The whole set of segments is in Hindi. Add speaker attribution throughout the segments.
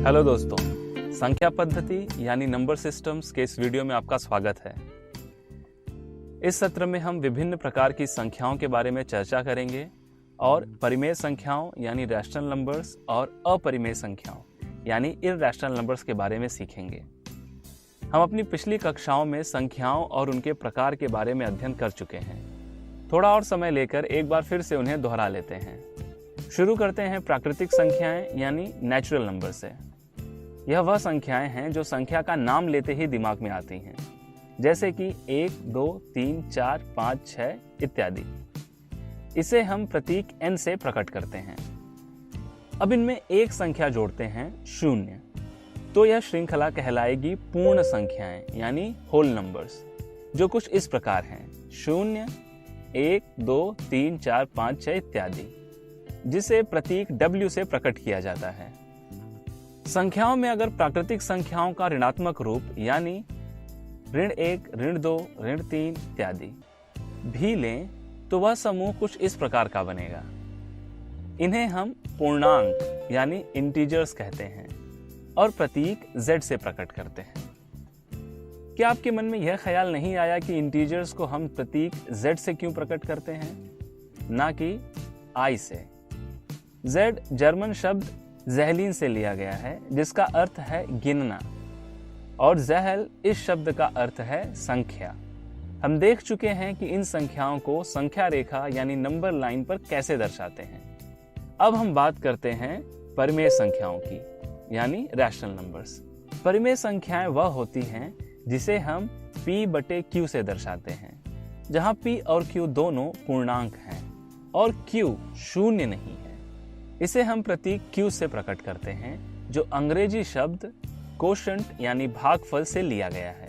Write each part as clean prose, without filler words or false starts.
Speaker 1: हेलो दोस्तों, संख्या पद्धति यानी नंबर सिस्टम्स के इस वीडियो में आपका स्वागत है। इस सत्र में हम विभिन्न प्रकार की संख्याओं के बारे में चर्चा करेंगे और परिमेय संख्याओं यानी रैशनल नंबर्स और अपरिमेय संख्याओं यानी इररैशनल नंबर्स के बारे में सीखेंगे। हम अपनी पिछली कक्षाओं में संख्याओं और उनके प्रकार के बारे में अध्ययन कर चुके हैं। थोड़ा और समय लेकर एक बार फिर से उन्हें दोहरा लेते हैं। शुरू करते हैं प्राकृतिक संख्याएं यानी नेचुरल नंबर से। यह वह संख्याएं हैं जो संख्या का नाम लेते ही दिमाग में आती हैं, जैसे कि 1, 2, 3, 4, 5, 6 इत्यादि। इसे हम प्रतीक n से प्रकट करते हैं। अब इनमें एक संख्या जोड़ते हैं 0, तो यह श्रृंखला कहलाएगी पूर्ण संख्याएं यानी होल नंबर्स, जो कुछ इस प्रकार हैं 0, 1, 2, 3, 4, 5, 6 इत्यादि, जिसे प्रतीक W से प्रकट किया जाता है। संख्याओं में अगर प्राकृतिक संख्याओं का ऋणात्मक रूप यानी ऋण 1, ऋण 2, ऋण 3 इत्यादि भी लें तो वह समूह कुछ इस प्रकार का बनेगा। इन्हें हम पूर्णांक यानी इंटीजर्स कहते हैं और प्रतीक Z से प्रकट करते हैं। क्या आपके मन में यह ख्याल नहीं आया कि इंटीजर्स को हम प्रतीक Z से क्यों प्रकट करते हैं, ना कि I से? Z जर्मन शब्द ज़ेहलिन से लिया गया है, जिसका अर्थ है गिनना, और ज़ेहल इस शब्द का अर्थ है संख्या। हम देख चुके हैं कि इन संख्याओं को संख्या रेखा यानी नंबर लाइन पर कैसे दर्शाते हैं। अब हम बात करते हैं परिमेय संख्याओं की यानी रैशनल नंबर्स। परिमेय संख्याएं वह होती हैं जिसे हम P/Q से दर्शाते हैं, जहां P और Q दोनों पूर्णांक हैं और Q शून्य नहीं है। इसे हम प्रतीक Q से प्रकट करते हैं, जो अंग्रेजी शब्द कोशंट यानी भागफल से लिया गया है।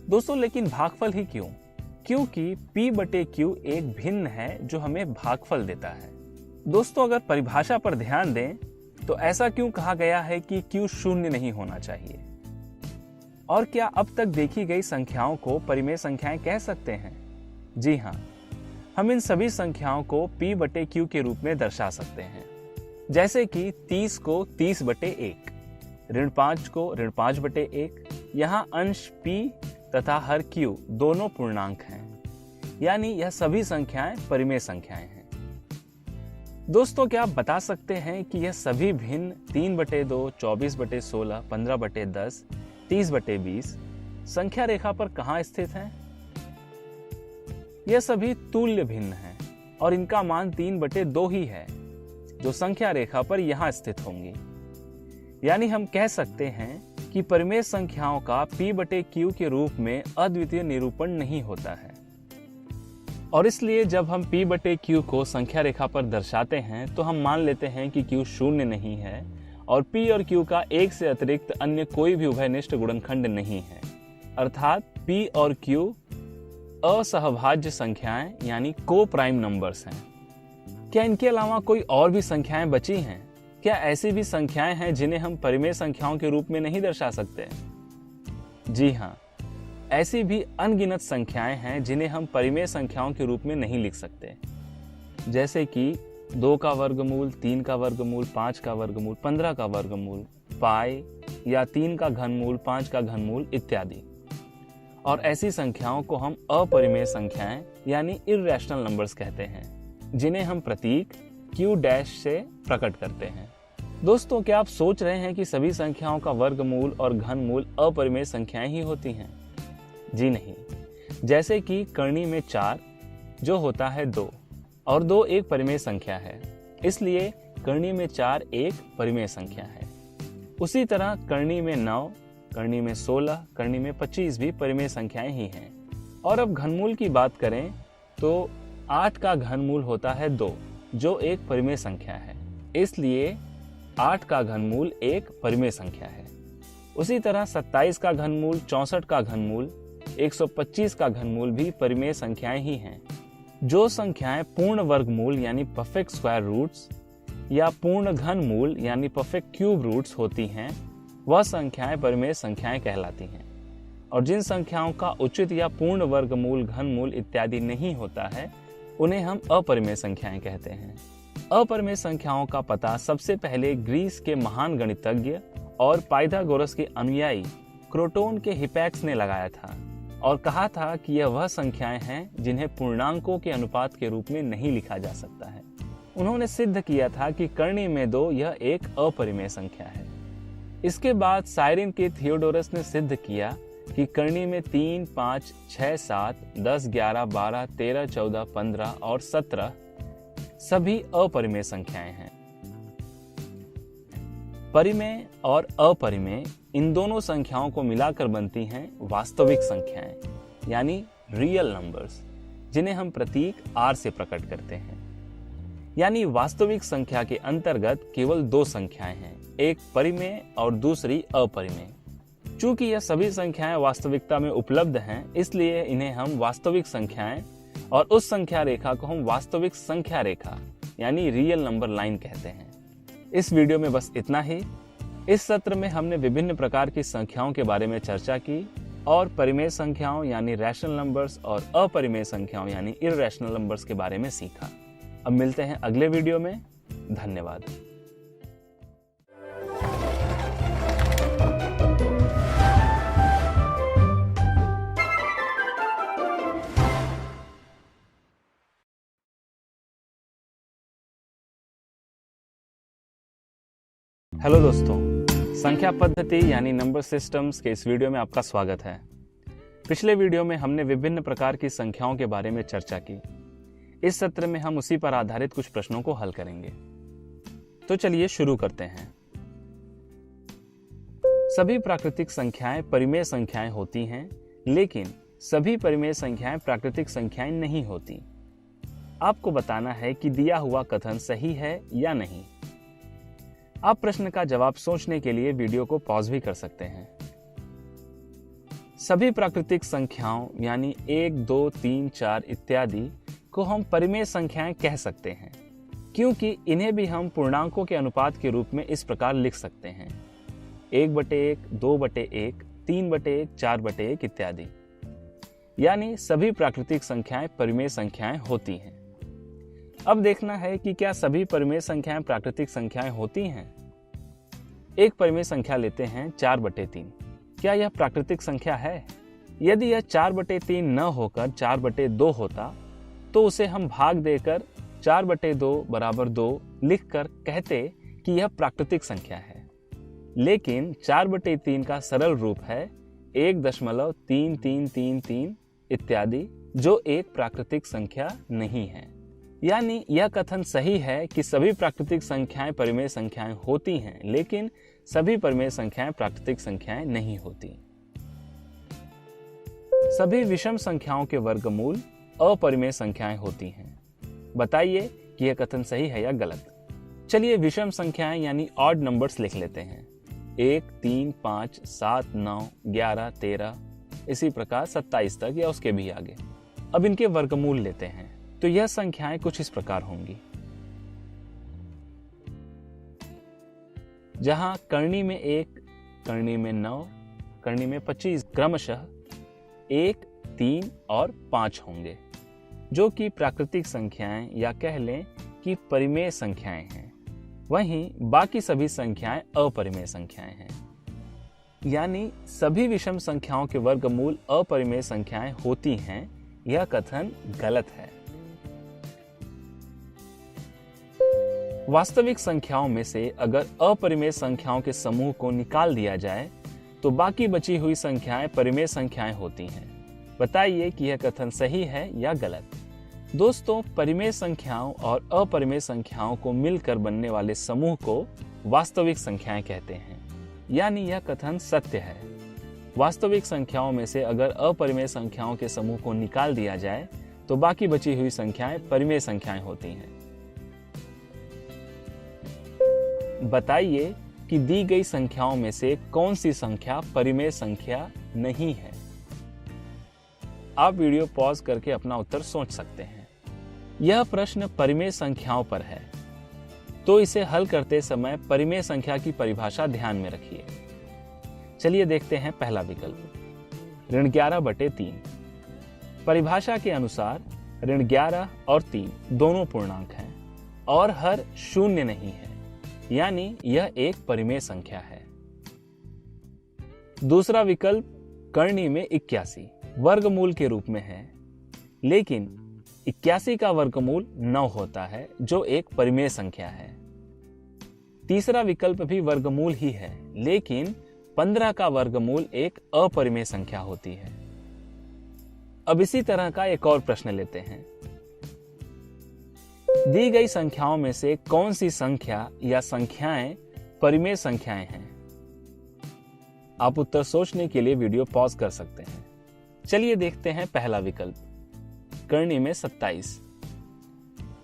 Speaker 1: दोस्तों, लेकिन भागफल ही क्यों? क्योंकि P/Q एक भिन्न है जो हमें भागफल देता है। दोस्तों, अगर परिभाषा पर ध्यान दें तो ऐसा क्यों कहा गया है कि Q शून्य नहीं होना चाहिए? और क्या अब तक देखी गई संख्याओं को परिमेय संख्याएं कह सकते हैं? जी हाँ, हम इन सभी संख्याओं को P/Q के रूप में दर्शा सकते हैं, जैसे कि 30 को 30/1, ऋण 5 को ऋण 5/1। यहाँ अंश P तथा हर Q दोनों पूर्णांक हैं, यानी यह सभी संख्याएं परिमेय संख्याएं हैं। दोस्तों, क्या आप बता सकते हैं कि यह सभी भिन्न 3/2, 24/16, 15/10, 30/20 संख्या रेखा पर कहाँ स्थित हैं? यह सभी तुल्य भिन्न हैं और इनका मान 3/2 ही है, जो संख्या रेखा पर यहां स्थित होंगी। यानी हम कह सकते हैं कि परिमेय संख्याओं का P/Q के रूप में अद्वितीय निरूपण नहीं होता है, और इसलिए जब हम P/Q को संख्या रेखा पर दर्शाते हैं तो हम मान लेते हैं कि Q शून्य नहीं है और P और Q का एक से अतिरिक्त अन्य कोई भी उभयनिष्ठ गुणनखंड नहीं है। अर्थात P और Q असहभाज्य संख्याएं यानी को प्राइम नंबर्स हैं। क्या इनके अलावा कोई और भी संख्याएं बची हैं? क्या ऐसी भी संख्याएं हैं जिन्हें हम परिमेय संख्याओं के रूप में नहीं दर्शा सकते? जी हाँ, ऐसी भी अनगिनत संख्याएं हैं जिन्हें हम परिमेय संख्याओं के रूप में नहीं लिख सकते, जैसे कि 2 का वर्गमूल, 3 का वर्गमूल, 5 का वर्गमूल, 15 का वर्गमूल, पाई या 3 का घनमूल, 5 का घनमूल इत्यादि। और ऐसी संख्याओं को हम अपरिमेय संख्याएं यानी इररैशनल नंबर्स कहते हैं, जिन्हें हम प्रतीक Q' से प्रकट करते हैं। दोस्तों, क्या आप सोच रहे हैं कि सभी संख्याओं का वर्गमूल और घनमूल अपरिमेय संख्याएं ही होती हैं? जी नहीं। जैसे कि करनी में 4 जो होता है 2, और 2 एक परिमेय संख्या है, इसलिए करनी में 4 एक परिमेय संख्या है। उसी तरह करनी में 9, करनी में 16, करनी में 25 भी परिमेय संख्याएं ही हैं। और अब घनमूल की बात करें तो 8 का घनमूल होता है 2, जो एक परिमेय संख्या है, इसलिए 8 का घनमूल एक परिमेय संख्या है। उसी तरह 27 का घनमूल, 64 का घनमूल, 125 का घनमूल भी परिमेय संख्याएं ही हैं। जो संख्याएं पूर्ण वर्गमूल यानी परफेक्ट स्क्वायर रूट्स या पूर्ण घनमूल यानी परफेक्ट क्यूब रूट्स होती हैं, वह संख्याएं परिमेय संख्याएं कहलाती हैं। और जिन संख्याओं का उचित या पूर्ण वर्गमूल, घनमूल इत्यादि नहीं होता है, उन्हें हम अपरिमेय संख्याएं कहते हैं। अपरिमेय संख्याओं का पता सबसे पहले ग्रीस के महान गणितज्ञ और पाइथागोरस के अनुयायी क्रोटोन के हिपैक्स ने लगाया था और कहा था कि यह वह संख्याएं हैं जिन्हें पूर्णांकों के अनुपात के रूप में नहीं लिखा जा सकता है। उन्होंने सिद्ध किया था कि कर्णी में 2 यह एक अपरिमेय संख्या है। इसके बाद साइरिन के थियोडोरस ने सिद्ध किया कि कर्णी में 3, 5, 6, 7, 10, 11, 12, 13, 14, 15 और 17 सभी अपरिमेय संख्याएं हैं। परिमेय और अपरिमेय इन दोनों संख्याओं को मिलाकर बनती हैं वास्तविक संख्याएं, यानी रियल नंबर्स, जिन्हें हम प्रतीक R से प्रकट करते हैं। यानी वास्तविक संख्या के अंतर्गत केवल 2 संख्याएं हैं, एक परिमेय और दूसरी अपरिमेय। चूंकि यह सभी संख्याएं वास्तविकता में उपलब्ध हैं, इसलिए इन्हें हम वास्तविक संख्याएं और उस संख्या रेखा को हम वास्तविक संख्या रेखा यानी रियल नंबर लाइन कहते हैं। इस वीडियो में बस इतना ही। इस सत्र में हमने विभिन्न प्रकार की संख्याओं के बारे में चर्चा की और परिमेय संख्याओं यानी रैशनल नंबर्स और अपरिमेय संख्याओं यानी इररेशनल नंबर्स के बारे में सीखा। अब मिलते हैं अगले वीडियो में। धन्यवाद। हेलो दोस्तों, संख्या पद्धति यानी नंबर सिस्टम्स के इस वीडियो में आपका स्वागत है। पिछले वीडियो में हमने विभिन्न प्रकार की संख्याओं के बारे में चर्चा की। इस सत्र में हम उसी पर आधारित कुछ प्रश्नों को हल करेंगे। तो चलिए शुरू करते हैं। सभी प्राकृतिक संख्याएं परिमेय संख्याएं होती हैं, लेकिन सभी परिमेय संख्याएं प्राकृतिक संख्याएं नहीं होती। आपको बताना है कि दिया हुआ कथन सही है या नहीं। आप प्रश्न का जवाब सोचने के लिए वीडियो को पॉज भी कर सकते हैं। सभी प्राकृतिक संख्याओं यानी 1, 2, 3, 4 इत्यादि को हम परिमेय संख्याएं कह सकते हैं, क्योंकि इन्हें भी हम पूर्णांकों के अनुपात के रूप में इस प्रकार लिख सकते हैं: 1/1, 2/1, 3/1, 4/1 इत्यादि। यानी सभी प्राकृतिक संख्याएं परिमेय संख्याएं होती हैं। अब देखना है कि क्या सभी परिमेय संख्याएं प्राकृतिक संख्याएं होती हैं। एक परिमेय संख्या लेते हैं 4/3। क्या यह प्राकृतिक संख्या है? यदि यह 4/3 न होकर 4/2 होता तो उसे हम भाग देकर 4/2 = 2 लिखकर कहते कि यह प्राकृतिक संख्या है। लेकिन 4/3 का सरल रूप है 1.3333 इत्यादि, जो एक प्राकृतिक संख्या नहीं है। यानी यह कथन सही है कि सभी प्राकृतिक संख्याएं परिमेय संख्याएं होती हैं, लेकिन सभी परिमेय संख्याएं प्राकृतिक संख्याएं नहीं होती। सभी विषम संख्याओं के वर्गमूल अपरिमेय संख्याएं होती हैं। बताइए कि यह कथन सही है या गलत। चलिए विषम संख्याएं यानी ऑड नंबर्स लिख लेते हैं: 1, 3, 5, 7, 9, 11, 13, इसी प्रकार 27 तक या उसके भी आगे। अब इनके वर्गमूल लेते हैं तो यह संख्याएं कुछ इस प्रकार होंगी। जहां कर्णी में 1, कर्णी में 9, कर्णी में 25 क्रमशः 1, 3 और 5 होंगे, जो कि प्राकृतिक संख्याएं या कह लें कि परिमेय संख्याएं हैं। वहीं बाकी सभी संख्याएं अपरिमेय संख्याएं हैं। यानी सभी विषम संख्याओं के वर्गमूल अपरिमेय संख्याएं होती हैं। यह कथन गलत है। वास्तविक संख्याओं में से अगर अपरिमेय संख्याओं के समूह को निकाल दिया जाए तो बाकी बची हुई संख्याएं परिमेय संख्याएं होती हैं। बताइए कि यह कथन सही है या गलत। दोस्तों, परिमेय संख्याओं और अपरिमेय संख्याओं को मिलकर बनने वाले समूह को वास्तविक संख्याएं कहते हैं। यानी यह कथन सत्य है। वास्तविक संख्याओं में से अगर अपरिमेय संख्याओं के समूह को निकाल दिया जाए तो बाकी बची हुई संख्याएं परिमेय संख्याएं होती हैं। बताइए कि दी गई संख्याओं में से कौन सी संख्या परिमेय संख्या नहीं है। आप वीडियो पॉज करके अपना उत्तर सोच सकते हैं। यह प्रश्न परिमेय संख्याओं पर है, तो इसे हल करते समय परिमेय संख्या की परिभाषा ध्यान में रखिए। चलिए देखते हैं पहला विकल्प, ऋण 11/3। परिभाषा के अनुसार ऋण 11 और 3 दोनों पूर्णांक हैं और हर शून्य नहीं है, यानी यह एक परिमेय संख्या है। दूसरा विकल्प करनी में 81 वर्गमूल के रूप में है, लेकिन 81 का वर्गमूल 9 होता है जो एक परिमेय संख्या है। तीसरा विकल्प भी वर्गमूल ही है, लेकिन 15 का वर्गमूल एक अपरिमेय संख्या होती है। अब इसी तरह का एक और प्रश्न लेते हैं। दी गई संख्याओं में से कौन सी संख्या या संख्याएं परिमेय संख्याएं हैं? आप उत्तर सोचने के लिए वीडियो पॉज कर सकते हैं। चलिए देखते हैं पहला विकल्प, करनी में 27।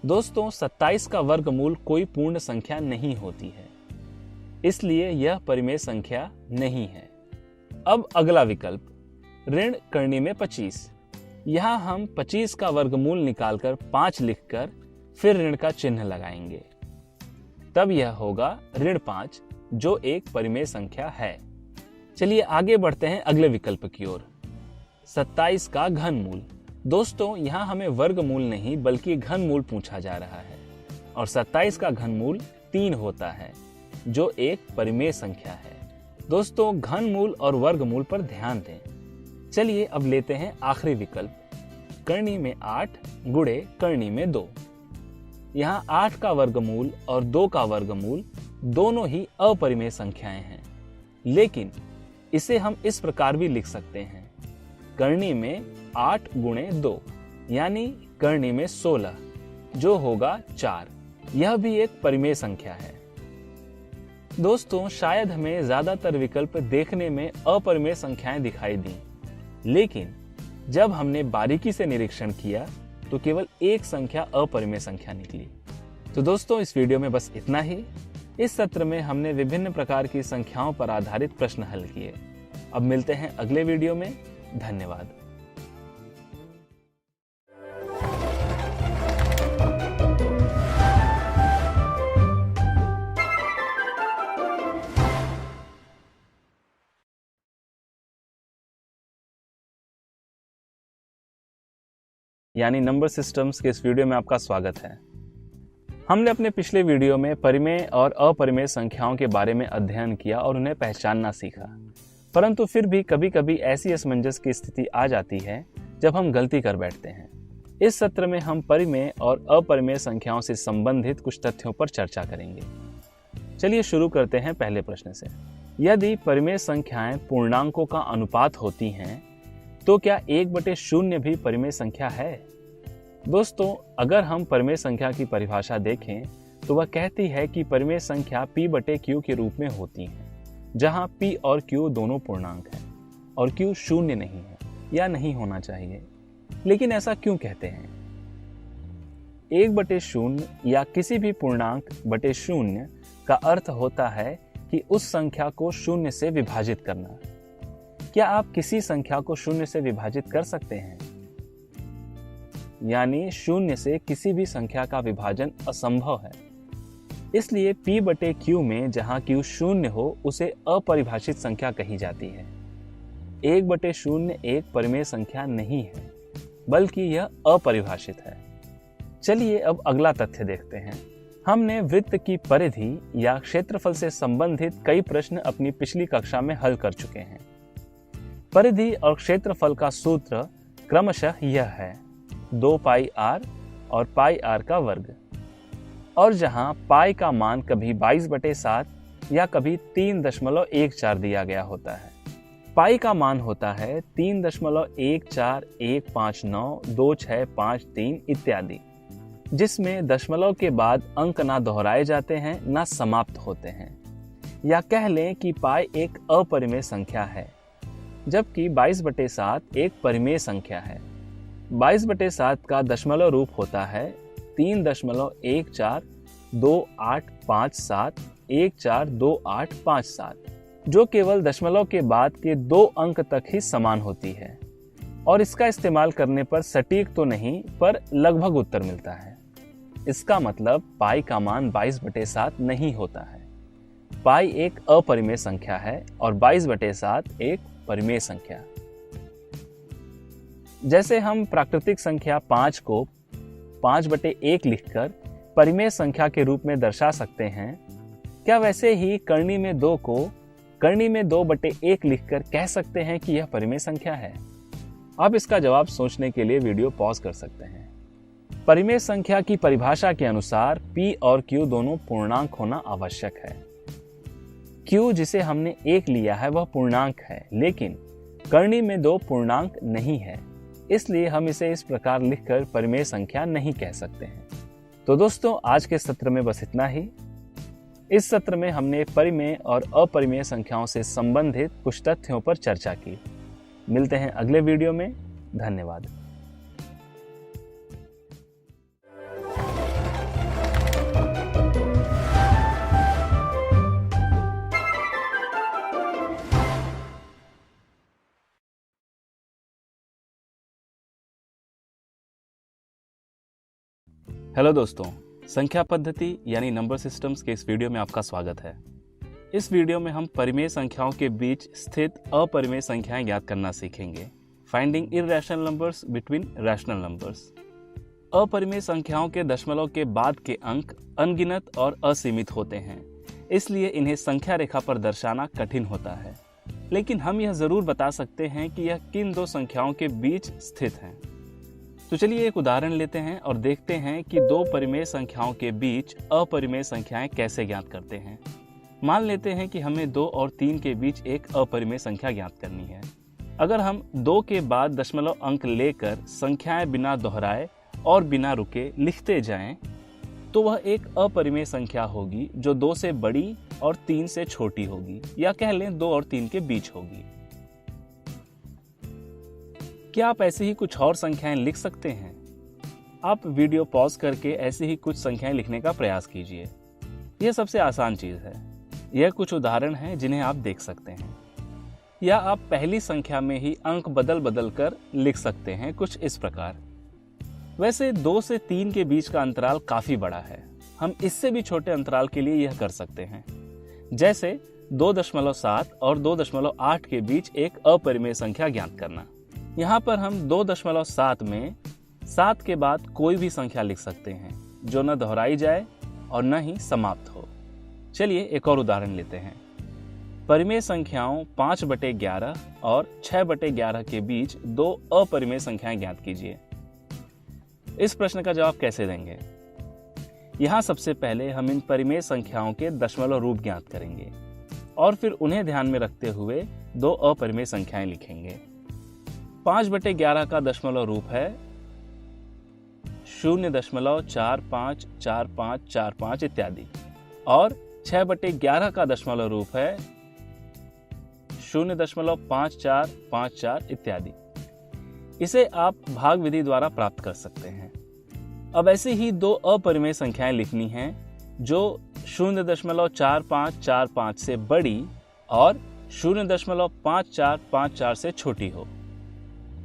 Speaker 1: दोस्तों, 27 का वर्गमूल कोई पूर्ण संख्या नहीं होती है, इसलिए यह परिमेय संख्या नहीं है। अब अगला विकल्प, ऋण करनी में 25। यहां हम 25 का वर्गमूल निकालकर 5 लिखकर फिर ऋण का चिन्ह लगाएंगे, तब यह होगा ऋण 5, जो एक परिमेय संख्या है। चलिए आगे बढ़ते हैं अगले विकल्प की ओर, 27 का घनमूल। दोस्तों, यहाँ हमें वर्गमूल नहीं बल्कि घनमूल पूछा जा रहा है, और 27 का घनमूल 3 होता है, जो एक परिमेय संख्या है। दोस्तों, घनमूल और वर्गमूल पर ध्यान दें। चलिए अब लेते हैं आखिरी विकल्प, करनी में 8 गुणे करनी में 2। यहाँ 8 का वर्गमूल और 2 का वर्गमूल दोनों ही अपरिमेय संख्याएं हैं, लेकिन इसे हम इस प्रकार भी लिख सकते हैं, करनी में 8 गुणे 2, यानी करनी में 16, जो होगा 4। यह भी एक परिमेय संख्या है। दोस्तों, शायद हमें ज्यादातर विकल्प देखने में अपरिमेय संख्याएं दिखाई दी, लेकिन जब हमने बारीकी से निरीक्षण किया तो केवल एक संख्या अपरिमेय संख्या निकली। तो दोस्तों, इस वीडियो में बस इतना ही। इस सत्र में हमने विभिन्न प्रकार की संख्याओं पर आधारित प्रश्न हल किए। अब मिलते हैं अगले वीडियो में। धन्यवाद। यानी नंबर सिस्टम्स के इस वीडियो में आपका स्वागत है। हमने अपने पिछले वीडियो में परिमेय और अपरिमेय संख्याओं के बारे में अध्ययन किया और उन्हें पहचानना सीखा, परंतु फिर भी कभी कभी ऐसी असमंजस की स्थिति आ जाती है जब हम गलती कर बैठते हैं। इस सत्र में हम परिमेय और अपरिमेय संख्याओं से संबंधित कुछ तथ्यों पर चर्चा करेंगे। चलिए शुरू करते हैं पहले प्रश्न से। यदि परिमेय संख्याएं पूर्णांकों का अनुपात होती हैं, तो क्या 1/0 भी परिमेय संख्या है? दोस्तों, अगर हम परिमेय संख्या की परिभाषा देखें तो वह कहती है कि परिमेय संख्या p/q के रूप में होती है, जहां p और q दोनों पूर्णांक हैं और q 0 नहीं है या नहीं होना चाहिए। लेकिन ऐसा क्यों कहते हैं? 1/0 या किसी भी पूर्णांक बटे 0 का अर्थ होता है कि उस संख्या को 0 से विभाजित करना। क्या आप किसी संख्या को 0 से विभाजित कर सकते हैं? यानी 0 से किसी भी संख्या का विभाजन असंभव है। इसलिए p/q में जहां q 0 हो उसे अपरिभाषित संख्या कही जाती है। 1/0 एक परिमेय संख्या नहीं है, बल्कि यह अपरिभाषित है। चलिए अब अगला तथ्य देखते हैं। हमने वृत्त की परिधि या क्षेत्रफल से संबंधित कई प्रश्न अपनी पिछली कक्षा में हल कर चुके हैं। परिधि और क्षेत्रफल का सूत्र क्रमशः यह है 2πr और πr का वर्ग, और जहां पाई का मान कभी 22/7 या कभी 3.14 दिया गया होता है। पाई का मान होता है 3.141592653 इत्यादि, जिसमें दशमलव के बाद अंक ना दोहराए जाते हैं ना समाप्त होते हैं। या कह लें कि पाई एक अपरिमेय संख्या है, जबकि 22/7 एक परिमेय संख्या है। 22/7 का दशमलव रूप होता है 3.1428571422857, जो केवल दशमलव के बाद के 2 अंक तक ही समान होती है, और इसका इस्तेमाल करने पर सटीक तो नहीं पर लगभग उत्तर मिलता है। इसका मतलब पाई का मान 22/7 नहीं होता है। पाई एक अपरिमेय संख्या है और 22/7 एक परिमेय संख्या। जैसे हम प्राकृतिक संख्या 5 को 5/1 लिखकर परिमेय संख्या के रूप में दर्शा सकते हैं, क्या वैसे ही करनी में 2 को करनी में 2/1 लिखकर कह सकते हैं कि यह परिमेय संख्या है? आप इसका जवाब सोचने के लिए वीडियो पॉज कर सकते हैं। परिमेय संख्या की परिभाषा के अनुसार p और q दोनों पूर्णांक होना आवश्यक है। q जिसे हमने 1 लिया है वह पूर्णांक है, लेकिन करनी में 2 पूर्णांक नहीं है, इसलिए हम इसे इस प्रकार लिखकर परिमेय संख्या नहीं कह सकते हैं। तो दोस्तों, आज के सत्र में बस इतना ही। इस सत्र में हमने परिमेय और अपरिमेय संख्याओं से संबंधित कुछ तथ्यों पर चर्चा की। मिलते हैं अगले वीडियो में। धन्यवाद। हेलो दोस्तों, संख्या पद्धति यानी नंबर सिस्टम्स के इस वीडियो में आपका स्वागत है। इस वीडियो में हम परिमेय संख्याओं के बीच स्थित अपरिमेय संख्याएं ज्ञात करना सीखेंगे। Finding irrational numbers between rational numbers. अपरिमेय संख्याओं के दशमलव के बाद के अंक अनगिनत और असीमित होते हैं, इसलिए इन्हें संख्या रेखा पर दर्शाना कठिन होता है। लेकिन हम यह जरूर बता सकते हैं कि यह किन दो संख्याओं के बीच स्थित हैं। तो चलिए एक उदाहरण लेते हैं और देखते हैं कि दो परिमेय संख्याओं के बीच अपरिमेय संख्याएं कैसे ज्ञात करते हैं। मान लेते हैं कि हमें 2 और 3 के बीच एक अपरिमेय संख्या ज्ञात करनी है। अगर हम 2 के बाद दशमलव अंक लेकर संख्याएं बिना दोहराए और बिना रुके लिखते जाएं, तो वह एक अपरिमेय संख्या होगी जो 2 से बड़ी और 3 से छोटी होगी, या कह लें 2 और 3 के बीच होगी। क्या आप ऐसे ही कुछ और संख्याएं लिख सकते हैं? आप वीडियो पॉज करके ऐसे ही कुछ संख्याएं लिखने का प्रयास कीजिए। यह सबसे आसान चीज है। यह कुछ उदाहरण हैं जिन्हें आप देख सकते हैं। या आप पहली संख्या में ही अंक बदल बदल कर लिख सकते हैं कुछ इस प्रकार। वैसे 2 से 3 के बीच का अंतराल काफी बड़ा है। हम इससे भी छोटे अंतराल के लिए यह कर सकते हैं, जैसे 2.7 और 2.8 के बीच एक अपरिमेय संख्या ज्ञात करना। यहाँ पर हम 2.7 में 7 के बाद कोई भी संख्या लिख सकते हैं जो न दोहराई जाए और न ही समाप्त हो। चलिए एक और उदाहरण लेते हैं। परिमेय संख्याओं 5/11 और 6/11 के बीच 2 अपरिमेय संख्याएं ज्ञात कीजिए। इस प्रश्न का जवाब कैसे देंगे? यहाँ सबसे पहले हम इन परिमेय संख्याओं के दशमलव रूप ज्ञात करेंगे और फिर उन्हें ध्यान में रखते हुए 2 अपरिमेय संख्याएं लिखेंगे। 5/11 का दशमलव रूप है 0.454545 इत्यादि, और 6/11 का दशमलव रूप है 0.5454 इत्यादि। इसे आप भाग विधि द्वारा प्राप्त कर सकते हैं। अब ऐसे ही 2 अपरिमेय संख्याएं लिखनी हैं जो 0.4545 से बड़ी और 0.5454 से छोटी हो।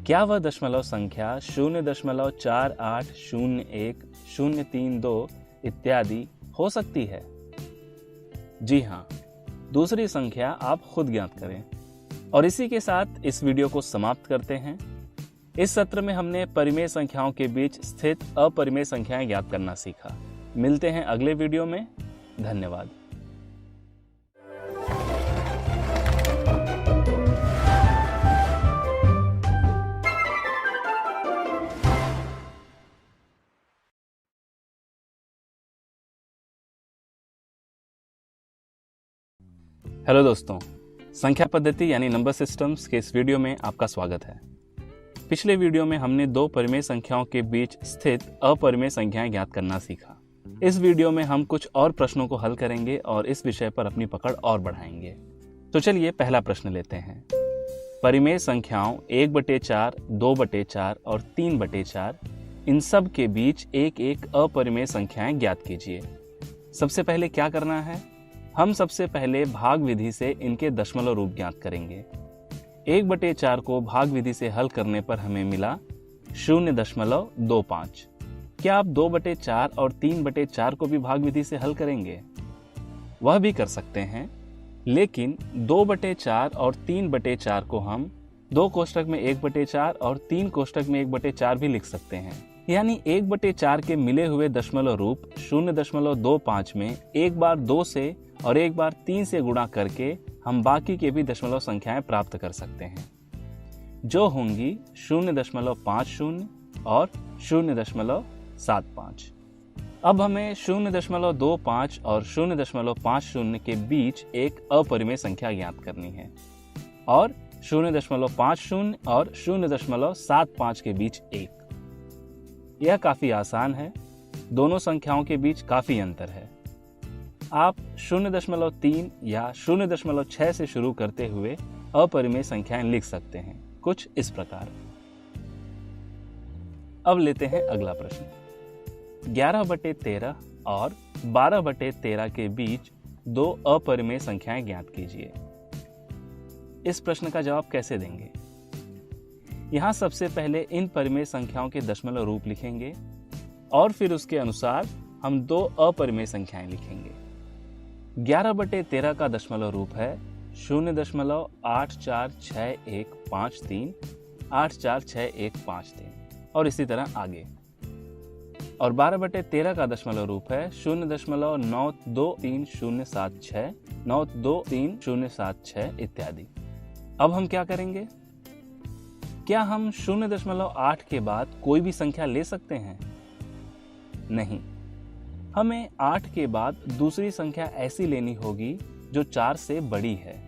Speaker 1: क्या वह दशमलव संख्या 0.4801032 इत्यादि हो सकती है? जी हाँ, दूसरी संख्या आप खुद ज्ञात करें। और इसी के साथ इस वीडियो को समाप्त करते हैं। इस सत्र में हमने परिमेय संख्याओं के बीच स्थित अपरिमेय संख्याएं ज्ञात करना सीखा। मिलते हैं अगले वीडियो में। धन्यवाद। हेलो दोस्तों, संख्या पद्धति यानी नंबर सिस्टम्स के इस वीडियो में आपका स्वागत है। पिछले वीडियो में हमने 2 परिमेय संख्याओं के बीच स्थित अपरिमेय संख्याएं ज्ञात करना सीखा। इस वीडियो में हम कुछ और प्रश्नों को हल करेंगे और इस विषय पर अपनी पकड़ और बढ़ाएंगे। तो चलिए पहला प्रश्न लेते हैं। परिमेय संख्याओं 1/4, 2/4 और 3/4 इन सब के बीच एक अपरिमेय संख्याएं ज्ञात कीजिए। सबसे पहले क्या करना है? हम सबसे पहले भाग विधि से इनके दशमलव रूप ज्ञात करेंगे। 1/4 को भाग विधि से हल करने पर हमें मिला 0.25। क्या आप 2/4 और 3/4 को भी भाग विधि से हल करेंगे? वह भी कर सकते हैं, लेकिन 2/4 और 3/4 को हम 2 कोष्ठक में 1/4 और 3 कोष्ठक में 1/4 भी लिख सकते हैं। यानी 1/4 के मिले हुए दशमलव रूप 0.25 में एक बार 2 से और एक बार 3 से गुणा करके हम बाकी के भी दशमलव संख्याएं प्राप्त कर सकते हैं, जो होंगी 0.50 और 0.75। अब हमें 0.25 और 0.50 के बीच एक अपरिमेय संख्या ज्ञात करनी है और 0.50 और 0.75 के बीच 1। यह काफी आसान है, दोनों संख्याओं के बीच काफी अंतर है। आप 0.3 या 0.6 से शुरू करते हुए अपरिमेय संख्याएं लिख सकते हैं, कुछ इस प्रकार। अब लेते हैं अगला प्रश्न। 11/13 और 12/13 के बीच 2 अपरिमेय संख्याएं ज्ञात कीजिए। इस प्रश्न का जवाब कैसे देंगे? यहां सबसे पहले इन परिमेय संख्याओं के दशमलव रूप लिखेंगे और फिर उसके अनुसार हम 2 अपरिमेय संख्याएं लिखेंगे। 11/13 का दशमलव रूप है 0.846153 846153 और इसी तरह आगे। और 12/13 का दशमलव रूप है 0.923076 923076 इत्यादि। अब हम क्या करेंगे? क्या हम 0.8 के बाद कोई भी संख्या ले सकते हैं? नहीं, हमें 8 के बाद दूसरी संख्या ऐसी लेनी होगी जो 4 से बड़ी है।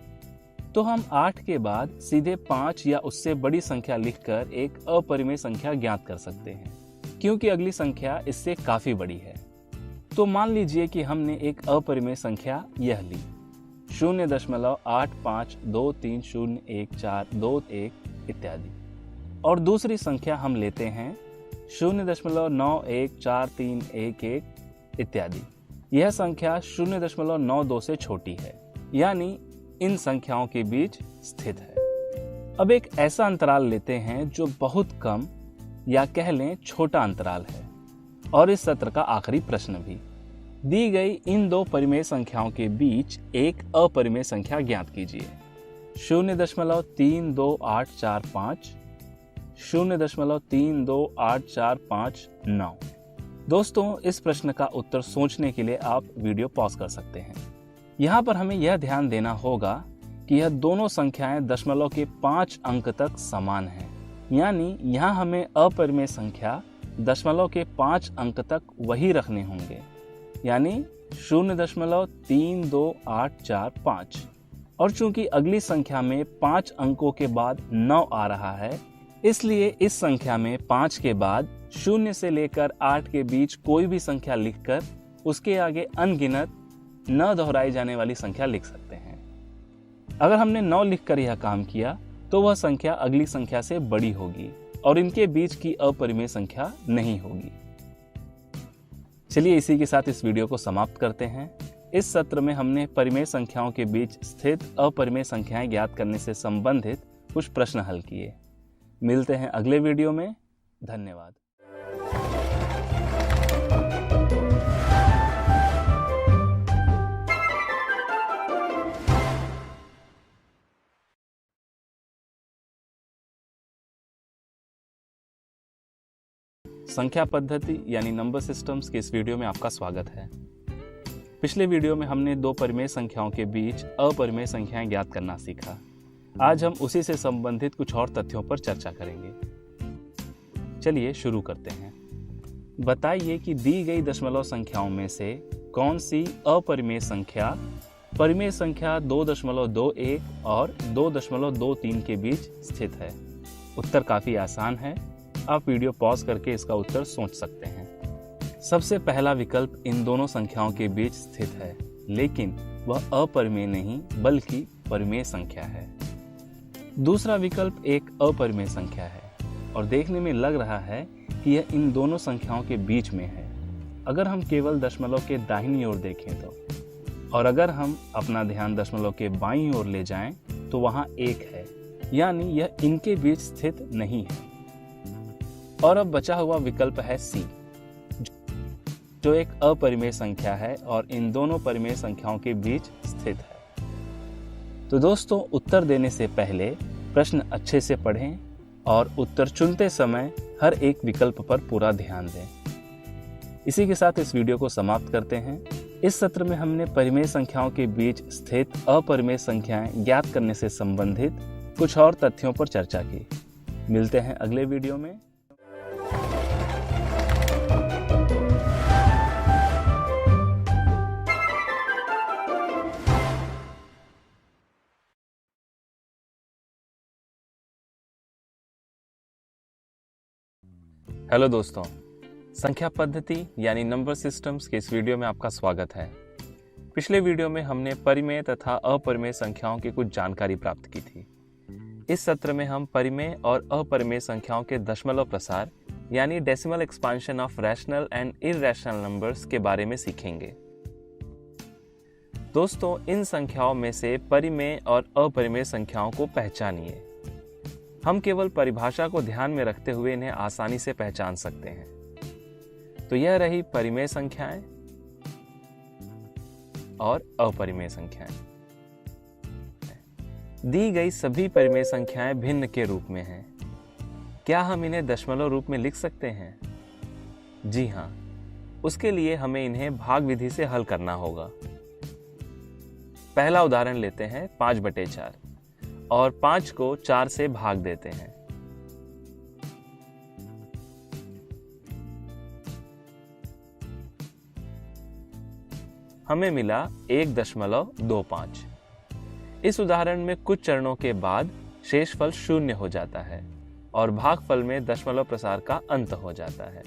Speaker 1: तो हम 8 के बाद सीधे 5 या उससे बड़ी संख्या लिखकर एक अपरिमेय संख्या ज्ञात कर सकते हैं, क्योंकि अगली संख्या इससे काफी बड़ी है। तो मान लीजिए कि हमने एक अपरिमेय संख्या यह ली 0.85230142 इत्यादि, और दूसरी संख्या हम लेते हैं 0.914311 इत्यादि। यह संख्या 0.92 से छोटी है, यानी इन संख्याओं के बीच स्थित है। अब एक ऐसा अंतराल लेते हैं जो बहुत कम या कह लें छोटा अंतराल है। और इस सत्र का आखिरी प्रश्न भी। दी गई इन 2 परिमेय संख्याओं के बीच एक अपरिमेय संख्या ज्ञात कीजिए। 0.328459 0.328459। दोस्तों, इस प्रश्न का उत्तर सोचने के लिए आप वीडियो पॉज कर सकते हैं। यहाँ पर हमें यह ध्यान देना होगा कि यह दोनों संख्याएं दशमलव के 5 अंक तक समान हैं, यानी यहाँ हमें अपरिमेय संख्या दशमलव के 5 अंक तक वही रखने होंगे, यानी 0.32845। और चूंकि अगली संख्या में 5 अंकों के बाद 9 आ रहा है, इसलिए इस संख्या में 5 के बाद 0 से लेकर 8 के बीच कोई भी संख्या लिखकर उसके आगे अनगिनत न दोहराई जाने वाली संख्या लिख सकते हैं। अगर हमने 9 लिखकर यह काम किया तो वह संख्या अगली संख्या से बड़ी होगी और इनके बीच की अपरिमेय संख्या नहीं होगी। चलिए इसी के साथ इस वीडियो को समाप्त करते हैं। इस सत्र में हमने परिमेय संख्याओं के बीच स्थित अपरिमेय संख्याएं ज्ञात करने से संबंधित कुछ प्रश्न हल किए। मिलते हैं अगले वीडियो में। धन्यवाद। संख्या पद्धति यानी नंबर सिस्टम्स के इस वीडियो में आपका स्वागत है। पिछले वीडियो में हमने 2 परिमेय संख्याओं के बीच अपरिमेय संख्याएं ज्ञात करना सीखा। आज हम उसी से संबंधित कुछ और तथ्यों पर चर्चा करेंगे। चलिए शुरू करते हैं। बताइए कि दी गई दशमलव संख्याओं में से कौन सी अपरिमेय संख्या परिमेय संख्या 2.21 और 2.23 के बीच स्थित है। उत्तर काफी आसान है, आप वीडियो पॉज करके इसका उत्तर सोच सकते हैं। सबसे पहला विकल्प इन दोनों संख्याओं के बीच स्थित है, लेकिन वह अपरिमेय नहीं बल्कि परिमेय संख्या है। दूसरा विकल्प एक अपरिमेय संख्या है और देखने में लग रहा है कि यह इन दोनों संख्याओं के बीच में है, अगर हम केवल दशमलव के दाहिनी ओर देखें तो। और अगर हम अपना ध्यान दशमलव के बाईं ओर ले जाएं तो वहां 1 है, यानी यह इनके बीच स्थित नहीं है। और अब बचा हुआ विकल्प है सी, जो एक अपरिमेय संख्या है और इन दोनों परिमेय संख्याओं के बीच स्थित है। तो दोस्तों, उत्तर देने से पहले प्रश्न अच्छे से पढ़ें और उत्तर चुनते समय हर एक विकल्प पर पूरा ध्यान दें। इसी के साथ इस वीडियो को समाप्त करते हैं। इस सत्र में हमने परिमेय संख्याओं के बीच स्थित अपरिमेय संख्याएं ज्ञात करने से संबंधित कुछ और तथ्यों पर चर्चा की। मिलते हैं अगले वीडियो में। हेलो दोस्तों, संख्या पद्धति यानी नंबर सिस्टम्स के इस वीडियो में आपका स्वागत है। पिछले वीडियो में हमने परिमेय तथा अपरिमेय संख्याओं की कुछ जानकारी प्राप्त की थी। इस सत्र में हम परिमेय और अपरिमेय संख्याओं के दशमलव प्रसार यानी decimal expansion of rational and irrational numbers के बारे में सीखेंगे। दोस्तों, इन संख्याओं में से परिमेय और अपरिमेय संख्याओं को पहचानिए। हम केवल परिभाषा को ध्यान में रखते हुए इन्हें आसानी से पहचान सकते हैं। तो यह रही परिमेय संख्याएं और अपरिमेय संख्याएं। दी गई सभी परिमेय संख्याएं भिन्न के रूप में हैं। क्या हम इन्हें दशमलव रूप में लिख सकते हैं? जी हाँ, उसके लिए हमें इन्हें भाग विधि से हल करना होगा। पहला उदाहरण लेते हैं 5/4 और 5 को 4 से भाग देते हैं। हमें मिला 1.25। इस उदाहरण में कुछ चरणों के बाद शेषफल 0 हो जाता है और भागफल में दशमलव प्रसार का अंत हो जाता है।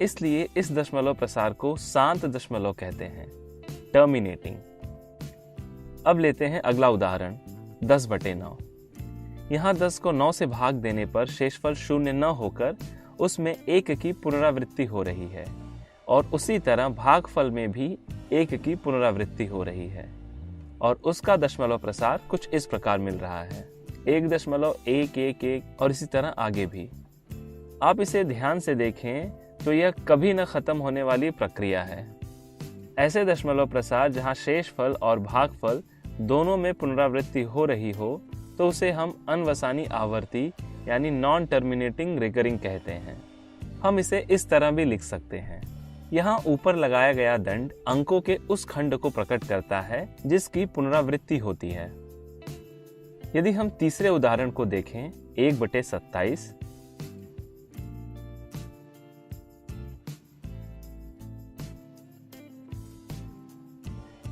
Speaker 1: इसलिए इस दशमलव प्रसार को शांत दशमलव कहते हैं, टर्मिनेटिंग। अब लेते हैं अगला उदाहरण 10/9। यहाँ 10 को 9 से भाग देने पर शेषफल 0 न होकर उसमें 1 की पुनरावृत्ति हो रही है और उसी तरह भागफल में भी 1 की पुनरावृत्ति हो रही है और उसका दशमलव प्रसार कुछ इस प्रकार मिल रहा है, 1.111 और इसी तरह आगे भी। आप इसे ध्यान से देखें तो यह कभी न खत्म होने वाली प्रक्रिया है। ऐसे दशमलव प्रसार जहाँ शेषफल और भागफल दोनों में पुनरावृत्ति हो रही हो तो उसे हम अनवसानी आवर्ती यानी नॉन टर्मिनेटिंग रिकरिंग कहते हैं। हम इसे इस तरह भी लिख सकते हैं। यहाँ ऊपर लगाया गया दंड अंकों के उस खंड को प्रकट करता है जिसकी पुनरावृत्ति होती है। यदि हम तीसरे उदाहरण को देखें 1/27,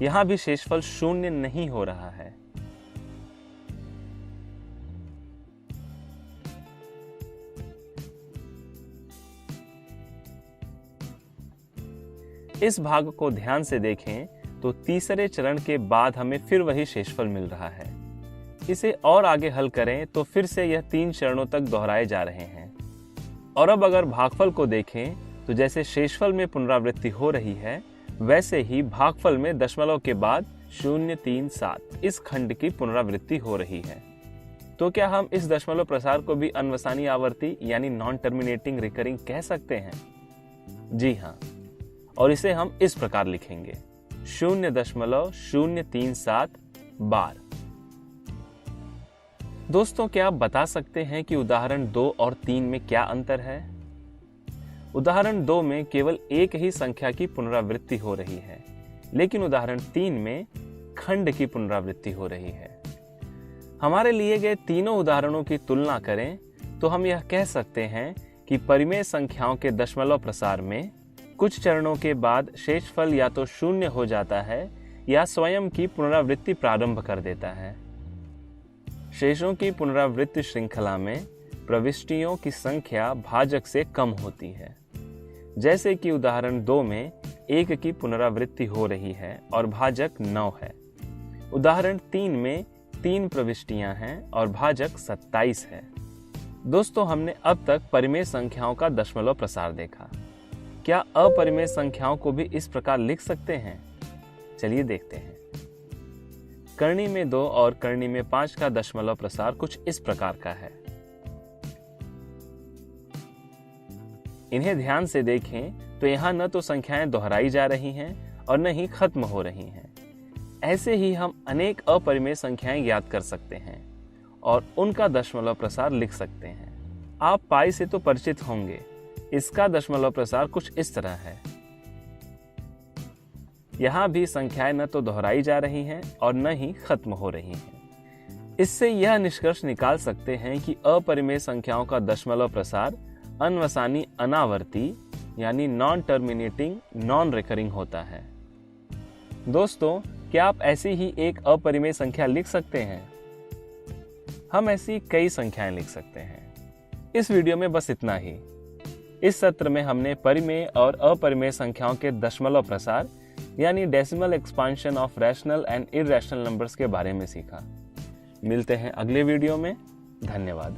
Speaker 1: यहाँ भी शेषफल 0 नहीं हो रहा है। इस भाग को ध्यान से देखें तो तीसरे चरण के बाद हमें फिर वही शेषफल मिल रहा है। इसे और आगे हल करें तो फिर से यह 3 चरणों तक दोहराए जा रहे हैं। और अब अगर भागफल को देखें तो जैसे शेषफल में पुनरावृत्ति हो रही है वैसे ही भागफल में दशमलव के बाद 037 इस खंड की पुनरावृत्ति हो रही है। तो क्या हम इस दशमलव प्रसार को भी अनवसानी आवर्ती यानी नॉन टर्मिनेटिंग रिकरिंग कह सकते हैं? जी हाँ, और इसे हम इस प्रकार लिखेंगे 0.037 बार। दोस्तों, क्या आप बता सकते हैं कि उदाहरण 2 और 3 में क्या अंतर है? उदाहरण 2 में केवल एक ही संख्या की पुनरावृत्ति हो रही है, लेकिन उदाहरण 3 में खंड की पुनरावृत्ति हो रही है। हमारे लिए गए तीनों उदाहरणों की तुलना करें तो हम यह कह सकते हैं कि परिमेय संख्याओं के दशमलव प्रसार में कुछ चरणों के बाद शेषफल या तो 0 हो जाता है या स्वयं की पुनरावृत्ति प्रारंभ कर देता है। शेषों की पुनरावृत्ति श्रृंखला में प्रविष्टियों की संख्या भाजक से कम होती है। जैसे कि उदाहरण 2 में 1 की पुनरावृत्ति हो रही है और भाजक 9 है। उदाहरण 3 में 3 प्रविष्टियां हैं और भाजक 27 है। दोस्तों, हमने अब तक परिमेय संख्याओं का दशमलव प्रसार देखा। क्या अपरिमेय संख्याओं को भी इस प्रकार लिख सकते हैं? चलिए देखते हैं। करनी में 2 और करनी में 5 का दशमलव प्रसार कुछ इस प्रकार का है। इन्हें ध्यान से देखें तो यहाँ न तो संख्याएं दोहराई जा रही हैं और न ही खत्म हो रही हैं। ऐसे ही हम अनेक अपरिमेय संख्याएं ज्ञात कर सकते हैं और उनका दशमलव प्रसार लिख सकते हैं। आप पाई से तो परिचित होंगे। इसका दशमलव प्रसार कुछ इस तरह है। यहाँ भी संख्याएं न तो दोहराई जा रही हैं और न ही खत्म हो रही हैं। इससे यह निष्कर्ष निकाल सकते हैं कि अपरिमेय संख्याओं का दशमलव प्रसार अनवसानी अनावर्ती यानी नॉन टर्मिनेटिंग नॉन रिकरिंग होता है। दोस्तों, क्या आप ऐसी ही एक अपरिमेय संख्या लिख सकते हैं? हम ऐसी कई संख्याएं लिख सकते हैं। इस वीडियो में बस इतना ही। इस सत्र में हमने परिमेय और अपरिमेय संख्याओं के दशमलव प्रसार यानी decimal expansion of rational and irrational numbers के बारे में सीखा। मिलते हैं अगले वीडियो में। धन्यवाद।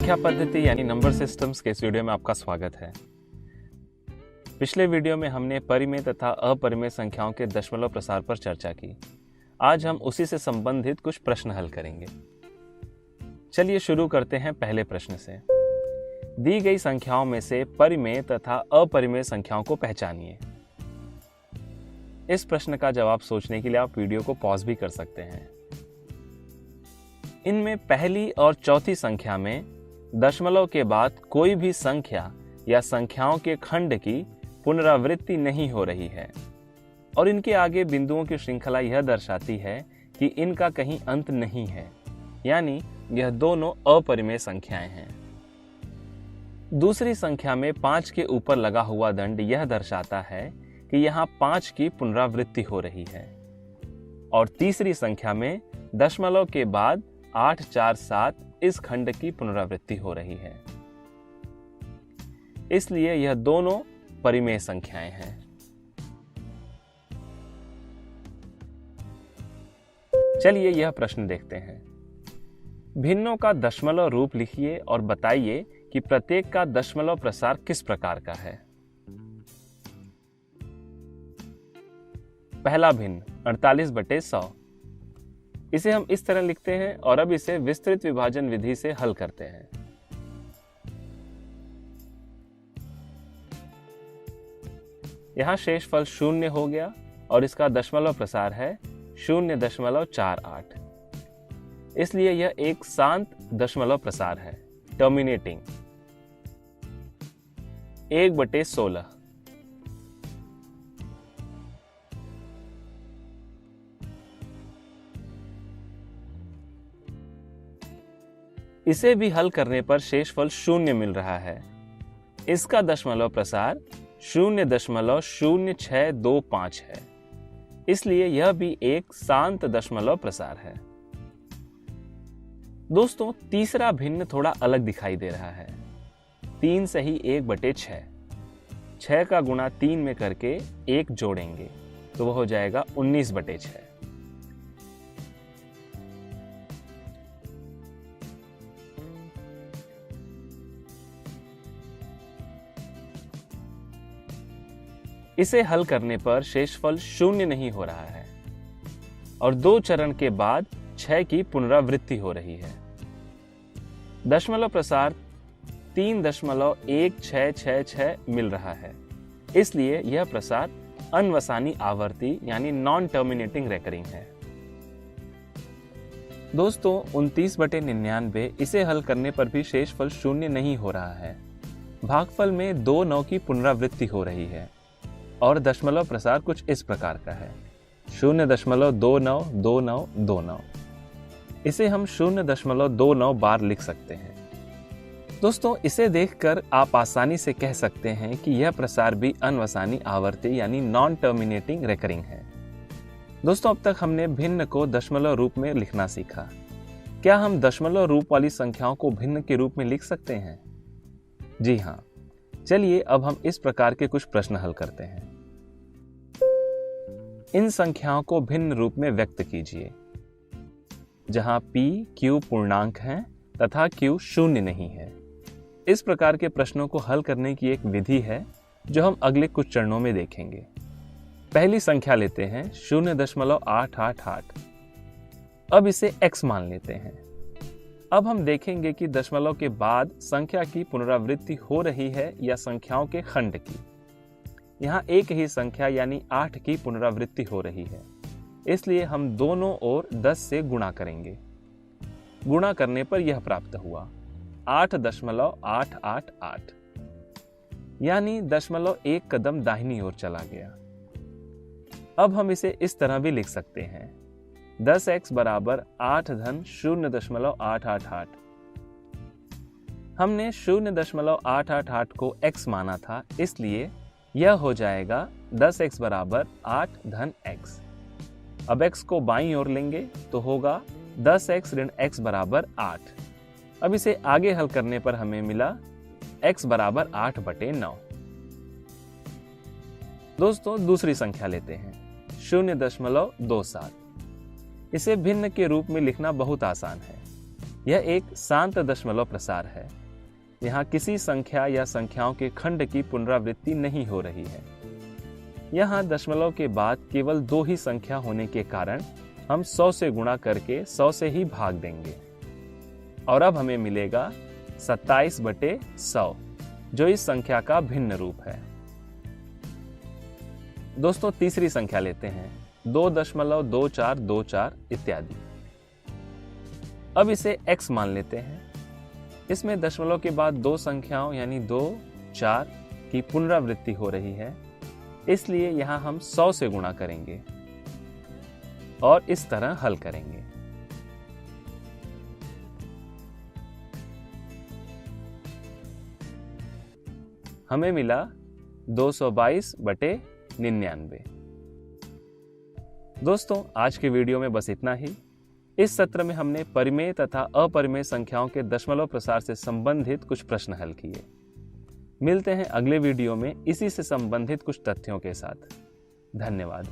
Speaker 1: संख्या पद्धति यानी नंबर सिस्टम्स के इस वीडियो में आपका स्वागत है। पिछले वीडियो में हमने परिमेय तथा अपरिमेय संख्याओं के दशमलव प्रसार पर चर्चा की। आज हम उसी से संबंधित कुछ प्रश्न हल करेंगे। चलिए शुरू करते हैं पहले प्रश्न से। दी गई संख्याओं में से परिमेय तथा अपरिमेय संख्याओं को पहचानिए। इस प्रश्न का जवाब सोचने के लिए आप वीडियो को पॉज भी कर सकते हैं। इनमें पहली और चौथी संख्या में दशमलव के बाद कोई भी संख्या या संख्याओं के खंड की पुनरावृत्ति नहीं हो रही है और इनके आगे बिंदुओं की श्रृंखला यह दर्शाती है कि इनका कहीं अंत नहीं है, यानी यह दोनों अपरिमेय संख्याएं हैं। दूसरी संख्या में 5 के ऊपर लगा हुआ दंड यह दर्शाता है कि यहाँ 5 की पुनरावृत्ति हो रही है और तीसरी संख्या में दशमलव के बाद 8, 4, 7 इस खंड की पुनरावृत्ति हो रही है। इसलिए यह दोनों परिमेय संख्याएं हैं। चलिए यह प्रश्न देखते हैं। भिन्नों का दशमलव रूप लिखिए और बताइए कि प्रत्येक का दशमलव प्रसार किस प्रकार का है। पहला भिन्न 48/100। इसे हम इस तरह लिखते हैं और अब इसे विस्तृत विभाजन विधि से हल करते हैं। यहां शेषफल 0 हो गया और इसका दशमलव प्रसार है 0.48। इसलिए यह एक शांत दशमलव प्रसार है, टर्मिनेटिंग। 1/16। इसे भी हल करने पर शेषफल 0 मिल रहा है। इसका दशमलव प्रसार 0.0625 है। इसलिए यह भी एक शांत दशमलव प्रसार है। दोस्तों, तीसरा भिन्न थोड़ा अलग दिखाई दे रहा है। 3 से ही 1/6। 6 का गुणा 3 में करके 1 जोड़ेंगे तो वह हो जाएगा 19/6। इसे हल करने पर शेषफल 0 नहीं हो रहा है और 2 चरण के बाद 6 की पुनरावृत्ति हो रही है। दशमलव प्रसार 3.1666 मिल रहा है। इसलिए यह प्रसार अनवसानी आवर्ती यानी नॉन टर्मिनेटिंग रेकरिंग है। दोस्तों, 29/99 इसे हल करने पर भी शेषफल 0 नहीं हो रहा है। भागफल में 2 9 की पुनरावृत्ति हो रही है और दशमलव प्रसार कुछ इस प्रकार का है 0.292929। इसे हम 0.29 बार लिख सकते हैं। दोस्तों, इसे देखकर आप आसानी से कह सकते हैं कि यह प्रसार भी अनवसानी आवर्ती यानी नॉन टर्मिनेटिंग रेकरिंग है। दोस्तों, अब तक हमने भिन्न को दशमलव रूप में लिखना सीखा। क्या हम दशमलव रूप वाली संख्याओं को भिन्न के रूप में लिख सकते हैं? जी हाँ। चलिए अब हम इस प्रकार के कुछ प्रश्न हल करते हैं। इन संख्याओं को भिन्न रूप में व्यक्त कीजिए, जहां p, q पूर्णांक हैं तथा q 0 नहीं है। इस प्रकार के प्रश्नों को हल करने की एक विधि है जो हम अगले कुछ चरणों में देखेंगे। पहली संख्या लेते हैं 0.888। अब इसे x मान लेते हैं। अब हम देखेंगे कि दशमलव के बाद संख्या की पुनरावृत्ति हो रही है या संख्याओं के खंड की। यहाँ एक ही संख्या यानी 8 की पुनरावृत्ति हो रही है, इसलिए हम दोनों ओर 10 से गुणा करेंगे। गुणा करने पर यह प्राप्त हुआ 8.888, यानी 0.1 कदम दाहिनी ओर चला गया। अब हम इसे इस तरह भी लिख सकते हैं 10x बराबर 8 धन 0.888। हमने 0.888 को x माना था, इसलिए यह हो जाएगा 10x बराबर 8 धन x। अब x को बाईं ओर लेंगे तो होगा 10x ऋण x बराबर 8। अब इसे आगे हल करने पर हमें मिला x बराबर 8/9। दोस्तों दूसरी संख्या लेते हैं 0.27। इसे भिन्न के रूप में लिखना बहुत आसान है। यह एक शांत दशमलव प्रसार है। यहाँ किसी संख्या या संख्याओं के खंड की पुनरावृत्ति नहीं हो रही है। यहाँ दशमलव के बाद केवल 2 ही संख्या होने के कारण हम 100 से गुणा करके 100 से ही भाग देंगे और अब हमें मिलेगा 27/100, जो इस संख्या का भिन्न रूप है। दोस्तों तीसरी संख्या लेते हैं 2.2424 इत्यादि। अब इसे x मान लेते हैं। इसमें दशमलव के बाद 2 संख्याओं यानी 2, 4 की पुनरावृत्ति हो रही है, इसलिए यहां हम 100 से गुणा करेंगे और इस तरह हल करेंगे। हमें मिला 222/99। दोस्तों आज के वीडियो में बस इतना ही। इस सत्र में हमने परिमेय तथा अपरिमेय संख्याओं के दशमलव प्रसार से संबंधित कुछ प्रश्न हल किए। मिलते हैं अगले वीडियो में इसी से संबंधित कुछ तथ्यों के साथ। धन्यवाद।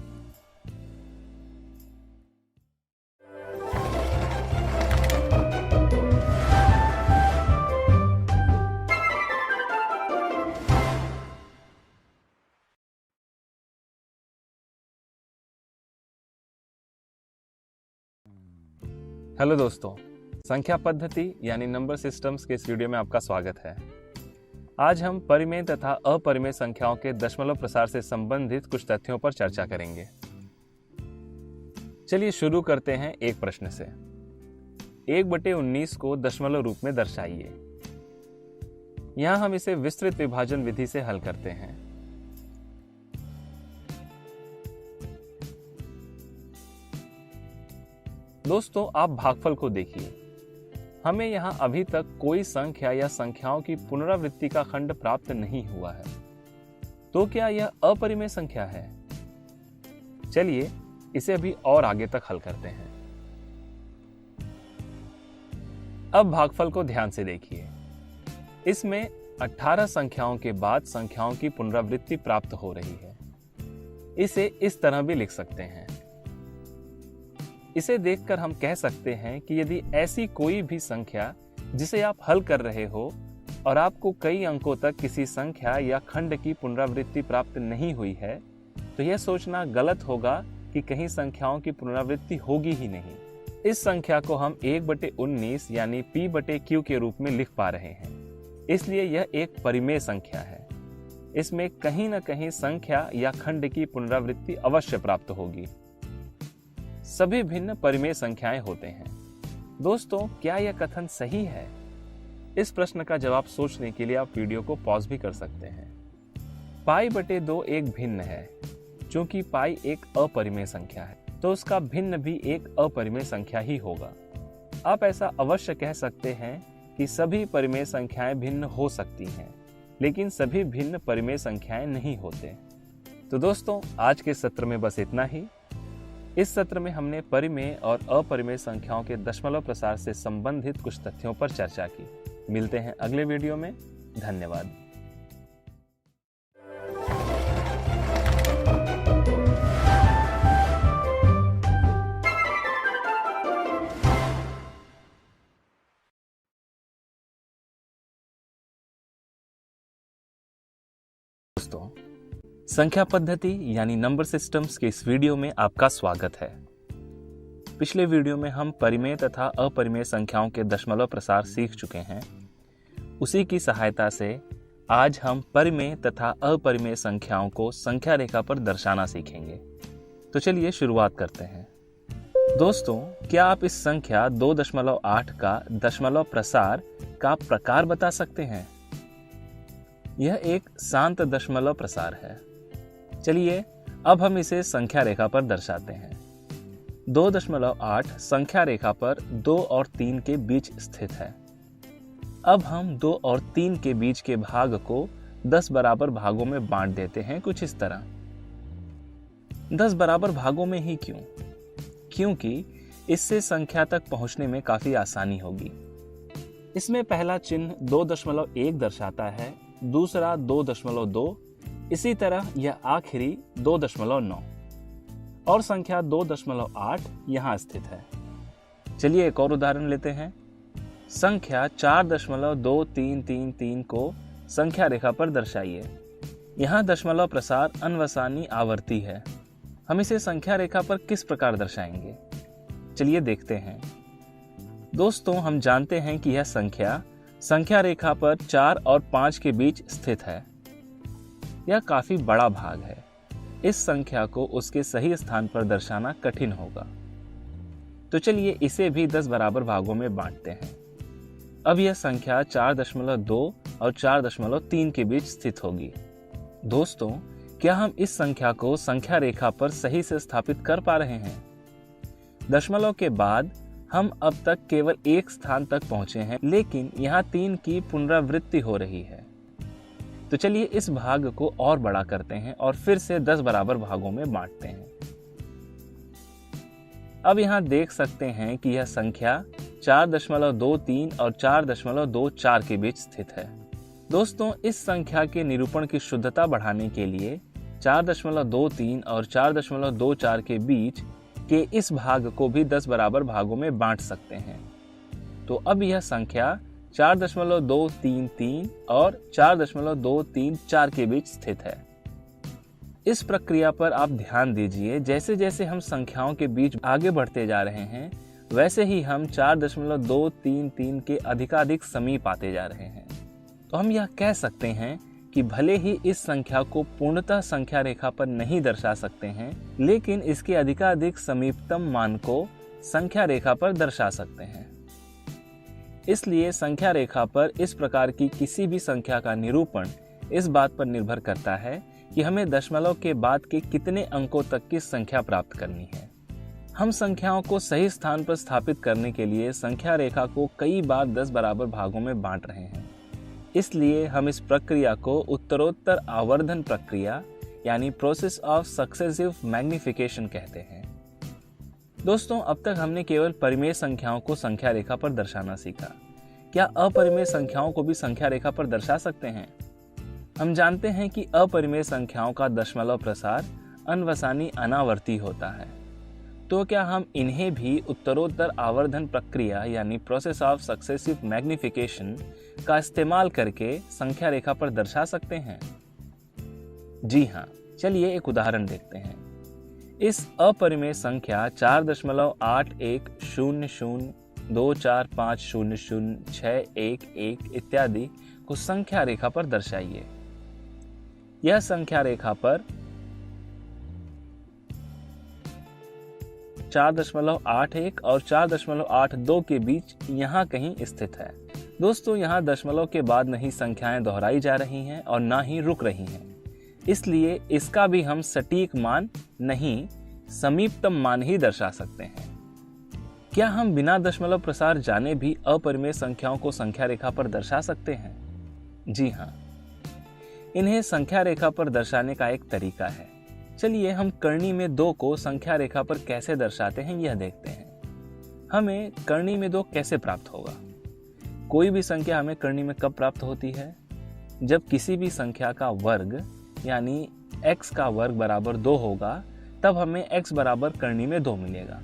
Speaker 1: हेलो दोस्तों, संख्या पद्धति यानी नंबर सिस्टम्स के इस वीडियो में आपका स्वागत है। आज हम परिमेय तथा अपरिमेय संख्याओं के दशमलव प्रसार से संबंधित कुछ तथ्यों पर चर्चा करेंगे। चलिए शुरू करते हैं एक प्रश्न से। 1/19 को दशमलव रूप में दर्शाइए। यहां हम इसे विस्तृत विभाजन विधि से हल करते हैं। दोस्तों आप भागफल को देखिए। हमें यहां अभी तक कोई संख्या या संख्याओं की पुनरावृत्ति का खंड प्राप्त नहीं हुआ है, तो क्या यह अपरिमेय संख्या है? चलिए इसे अभी और आगे तक हल करते हैं। अब भागफल को ध्यान से देखिए। इसमें 18 संख्याओं के बाद संख्याओं की पुनरावृत्ति प्राप्त हो रही है। इसे इस तरह भी लिख सकते हैं। इसे देखकर हम कह सकते हैं कि यदि ऐसी कोई भी संख्या जिसे आप हल कर रहे हो और आपको कई अंकों तक किसी संख्या या खंड की पुनरावृत्ति प्राप्त नहीं हुई है, तो यह सोचना गलत होगा कि कहीं संख्याओं की पुनरावृत्ति होगी ही नहीं। इस संख्या को हम 1/19 यानी p/q के रूप में लिख पा रहे हैं, इसलिए यह एक परिमेय संख्या है। इसमें कहीं न कहीं संख्या या खंड की पुनरावृत्ति अवश्य प्राप्त होगी। सभी भिन्न परिमेय संख्याएं होते हैं। दोस्तों क्या यह कथन सही है? इस प्रश्न का जवाब सोचने के लिए आप वीडियो को पॉज भी कर सकते हैं। π/2 एक भिन्न है। चूंकि पाई एक अपरिमेय संख्या है, तो उसका भिन्न भी एक अपरिमेय संख्या ही होगा। आप ऐसा अवश्य कह सकते हैं कि सभी परिमेय संख्याएं भिन्न हो सकती हैं, लेकिन सभी भिन्न परिमेय संख्याएं नहीं होते। तो दोस्तों आज के सत्र में बस इतना ही। इस सत्र में हमने परिमेय और अपरिमेय संख्याओं के दशमलव प्रसार से संबंधित कुछ तथ्यों पर चर्चा की। मिलते हैं अगले वीडियो में। धन्यवाद। दोस्तों संख्या पद्धति यानी नंबर सिस्टम्स के इस वीडियो में आपका स्वागत है। पिछले वीडियो में हम परिमेय तथा अपरिमेय संख्याओं के दशमलव प्रसार सीख चुके हैं। उसी की सहायता से आज हम परिमेय तथा अपरिमेय संख्याओं को संख्या रेखा पर दर्शाना सीखेंगे। तो चलिए शुरुआत करते हैं। दोस्तों, क्या आप इस संख्या 2.8 का दशमलव प्रसार का प्रकार बता सकते हैं? यह एक शांत दशमलव प्रसार है। चलिए अब हम इसे संख्या रेखा पर दर्शाते हैं। 2.8 संख्या रेखा पर 2 और 3 के बीच स्थित है। अब हम 2 और 3 के बीच के भाग को 10 बराबर भागों में बांट देते हैं, कुछ इस तरह। 10 बराबर भागों में ही क्यों? क्योंकि इससे संख्या तक पहुंचने में काफी आसानी होगी। इसमें पहला चिन्ह 2.1 दर्शाता है, दूसरा 2.2, इसी तरह यह आखिरी 2.9 और संख्या 2.8 यहां स्थित है। चलिए एक और उदाहरण लेते हैं। संख्या 4.2333 को संख्या रेखा पर दर्शाइए। यहाँ दशमलव प्रसार अनवसानी आवर्ती है। हम इसे संख्या रेखा पर किस प्रकार दर्शाएंगे? चलिए देखते हैं। दोस्तों, हम जानते हैं कि यह संख्या रेखा पर 4 और 5 के बीच स्थित है। यह काफी बड़ा भाग है। इस संख्या को उसके सही स्थान पर दर्शाना कठिन होगा। तो चलिए इसे भी 10 बराबर भागों में बांटते हैं। अब यह संख्या 4.2 और 4.3 के बीच स्थित होगी। दोस्तों, क्या हम इस संख्या को संख्या रेखा पर सही से स्थापित कर पा रहे हैं? दशमलव के बाद हम अब तक केवल एक स्थान तक पहुंचे हैं, लेकिन यहाँ 3 की पुनरावृत्ति हो रही है। तो चलिए इस भाग को और बड़ा करते हैं और फिर से 10 बराबर भागों में बांटते हैं। अब यहाँ देख सकते हैं कि यह संख्या 4.23 और 4.24 के बीच स्थित है। दोस्तों, इस संख्या के निरूपण की शुद्धता बढ़ाने के लिए 4.23 और 4.24 के बीच के इस भाग को भी 10 बराबर भागों में बांट सकते हैं। तो अब यह संख्या 4.233 और 4.234 के बीच स्थित है। इस प्रक्रिया पर आप ध्यान दीजिए। जैसे जैसे हम संख्याओं के बीच आगे बढ़ते जा रहे हैं, वैसे ही हम 4.233 के अधिकाधिक समीप आते जा रहे हैं। तो हम यह कह सकते हैं कि भले ही इस संख्या को पूर्णतः संख्या रेखा पर नहीं दर्शा सकते हैं, लेकिन इसके अधिकाधिक समीपतम मान को संख्या रेखा पर दर्शा सकते हैं। इसलिए संख्या रेखा पर इस प्रकार की किसी भी संख्या का निरूपण इस बात पर निर्भर करता है कि हमें दशमलव के बाद के कितने अंकों तक की संख्या प्राप्त करनी है। हम संख्याओं को सही स्थान पर स्थापित करने के लिए संख्या रेखा को कई बार 10 बराबर भागों में बांट रहे हैं। इसलिए हम इस प्रक्रिया को उत्तरोत्तर आवर्धन प्रक्रिया यानी प्रोसेस ऑफ सक्सेसिव मैग्निफिकेशन कहते हैं। दोस्तों, अब तक हमने केवल परिमेय संख्याओं को संख्या रेखा पर दर्शाना सीखा। क्या अपरिमेय संख्याओं को भी संख्या रेखा पर दर्शा सकते हैं? हम जानते हैं कि अपरिमेय संख्याओं का दशमलव प्रसार अनवसानी अनावर्ती होता है। तो क्या हम इन्हें भी उत्तरोत्तर आवर्धन प्रक्रिया यानी प्रोसेस ऑफ सक्सेसिव मैग्निफिकेशन का इस्तेमाल करके संख्या रेखा पर दर्शा सकते हैं? जी हाँ, चलिए एक उदाहरण देखते हैं। इस अपरिमेय संख्या 4.10024500611 इत्यादि को संख्या रेखा पर दर्शाइए। यह संख्या रेखा पर 4.81 और 4.82 के बीच यहाँ कहीं स्थित है। दोस्तों, यहाँ दशमलव के बाद नहीं संख्याएं दोहराई जा रही हैं और ना ही रुक रही हैं, इसलिए इसका भी हम सटीक मान नहीं, समीपतम मान ही दर्शा सकते हैं। क्या हम बिना दशमलव प्रसार जाने भी अपरिमेय संख्याओं को संख्या रेखा पर दर्शा सकते हैं? जी हाँ, इन्हें संख्या रेखा पर दर्शाने का एक तरीका है। चलिए हम करनी में 2 को संख्या रेखा पर कैसे दर्शाते हैं यह देखते हैं। हमें करनी में 2 कैसे प्राप्त होगा? कोई भी संख्या हमें करनी में कब प्राप्त होती है? जब किसी भी संख्या का वर्ग यानी x का वर्ग बराबर 2 होगा, तब हमें x बराबर करनी में 2 मिलेगा।